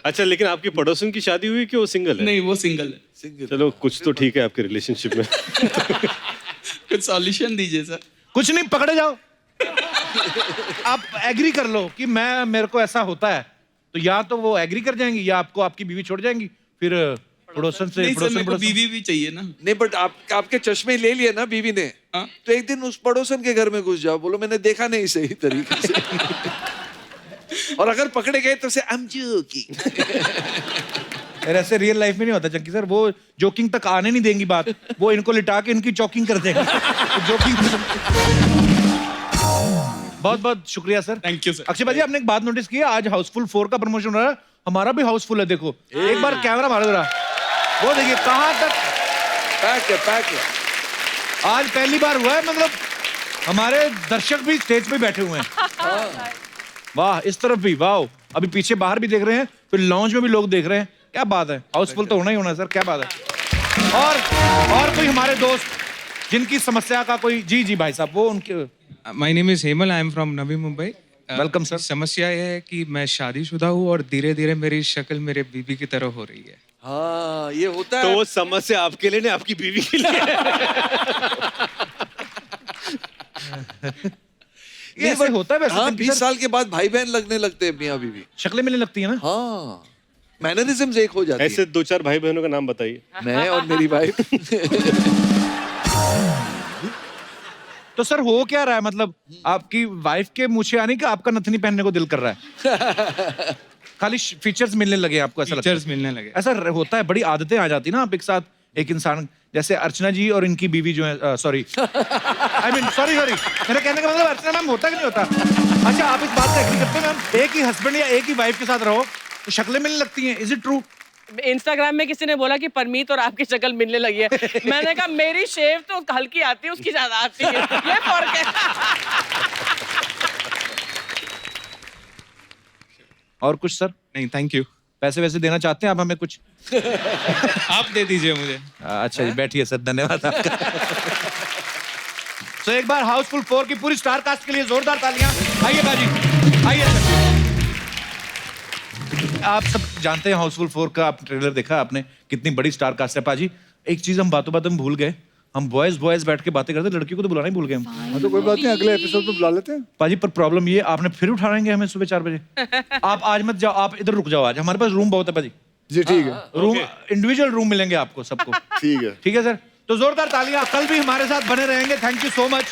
अच्छा, लेकिन आपकी पड़ोसन की शादी हुई कि वो सिंगल है? नहीं, वो सिंगल है. चलो कुछ तो ठीक है आपके रिलेशनशिप में. कुछ सॉल्यूशन दीजिए सर. कुछ नहीं, पकड़े जाओ. आप एग्री कर लो कि मेरे को ऐसा होता है, तो या तो वो एग्री कर जाएंगी या आपको आपकी बीवी छोड़ जाएंगी. फिर पड़ोसन से नहीं सर, मेरे को बीवी भी चाहिए ना. नहीं, बट आपके चश्मे ले लिए ना बीवी ने. तो एक दिन उस पड़ोसन के घर में घुस जाओ, बोलो मैंने देखा नहीं सही तरीके से. और अगर पकड़े गए तो से I'm joking. ऐसे रियल लाइफ में नहीं होता चंकी सर. वो जोकिंग तक आने नहीं देंगी बात. वो इनको लिटा के इनकी चॉकिंग कर देंगे. जोकिंग. बहुत बहुत शुक्रिया sir. Thank you sir. Akshay भाई, आपने एक बात नोटिस की है? आज हाउसफुल 4 का प्रमोशन हो रहा है. हमारा भी हाउसफुल है. देखो एक बार कैमरा मारो जरा. वो देखिए कहां तक पैक है. आज पहली बार हुआ है. मतलब हमारे दर्शक भी स्टेज पे बैठे हुए हैं. वाह. इस तरफ भी वाह. अभी पीछे बाहर भी देख रहे हैं, फिर लॉन्ज में भी लोग देख रहे हैं. क्या बात है. हाउसफुल तो होना ही होना सर. क्या बात है. और कोई हमारे दोस्त जिनकी समस्या का कोई. जी भाई साहब. वो उनके. My name is Hemal. I am from Navi Mumbai. Welcome sir. समस्या यह है कि मैं शादीशुदा हूँ और धीरे धीरे मेरी शक्ल मेरे बीवी की तरह हो रही है. हाँ, ये होता है. तो वो समस्या आपके लिए नहीं, आपकी बीवी के लिए. ये ऐसे होता है वैसे. हाँ, 20 साल के बाद भाई बहन लगने लगते हैं मियाँ बीवी. शक्लें मिलने लगती है ना. हाँ, मैनरिज्म्स एक हो जाती है. ऐसे 2-4 भाई बहनों का नाम बताइए. मैं और मेरी वाइफ. तो सर हो क्या रहा है? मतलब आपकी वाइफ के मुँह से आने का आपका नथनी पहनने को दिल कर रहा है. खाली फीचर्स मिलने लगे आपको, ऐसा लगता है? फीचर्स मिलने लगे। ऐसा होता है, बड़ी आदतें आ जाती ना आप एक साथ, एक इंसान जैसे अर्चना जी और इनकी बीवी जो है, सॉरी आई मीन सॉरी मेरा कहने का मतलब अर्चना मैम होता कि नहीं होता? अच्छा, आप इस बात से एग्री करते हैं मैम, एक ही हस्बैंड या एक ही वाइफ के साथ रहो तो शक्लें मिलने लगती हैं, इज इट ट्रू? इंस्टाग्राम में किसी ने बोला कि परमीत और आपकी शक्ल मिलने लगी है। मैंने कहा मेरी शेव तो हल्की आती है, उसकी ज्यादा आती है, ये फर्क है। और कुछ सर? नहीं, थैंक यू। पैसे वैसे देना चाहते हैं आप हमें कुछ? आप दे दीजिए मुझे। अच्छा जी, बैठिए सर, धन्यवाद आपका। तो एक बार हाउसफुल 4 की पूरी स्टार कास्ट के लिए जोरदार तालियां। आइए बाजी, आइए सर। आप सब जानते हैं हाउसफुल 4 का, आप ट्रेलर देखा आपने, कितनी बड़ी स्टार कास्ट है पाजी। एक चीज हम बातों बातों में भूल गए, हम बॉयज बैठ के बातें करते, लड़कियों को तो बुलाना ही भूल गए हम। हाँ तो कोई बात नहीं, अगले एपिसोड में बुला लेते हैं पाजी। पर प्रॉब्लम ये, आपने फिर उठाएंगे हमें सुबह 4 बजे। आप आज मत जाओ, आप इधर रुक जाओ, आज हमारे पास रूम बहुत है पाजी जी। ठीक है, रूम इंडिविजुअल रूम मिलेंगे आपको सबको। ठीक है ठीक है सर, तो जोरदार तालियां। कल भी हमारे साथ बने रहेंगे। Thank you so much.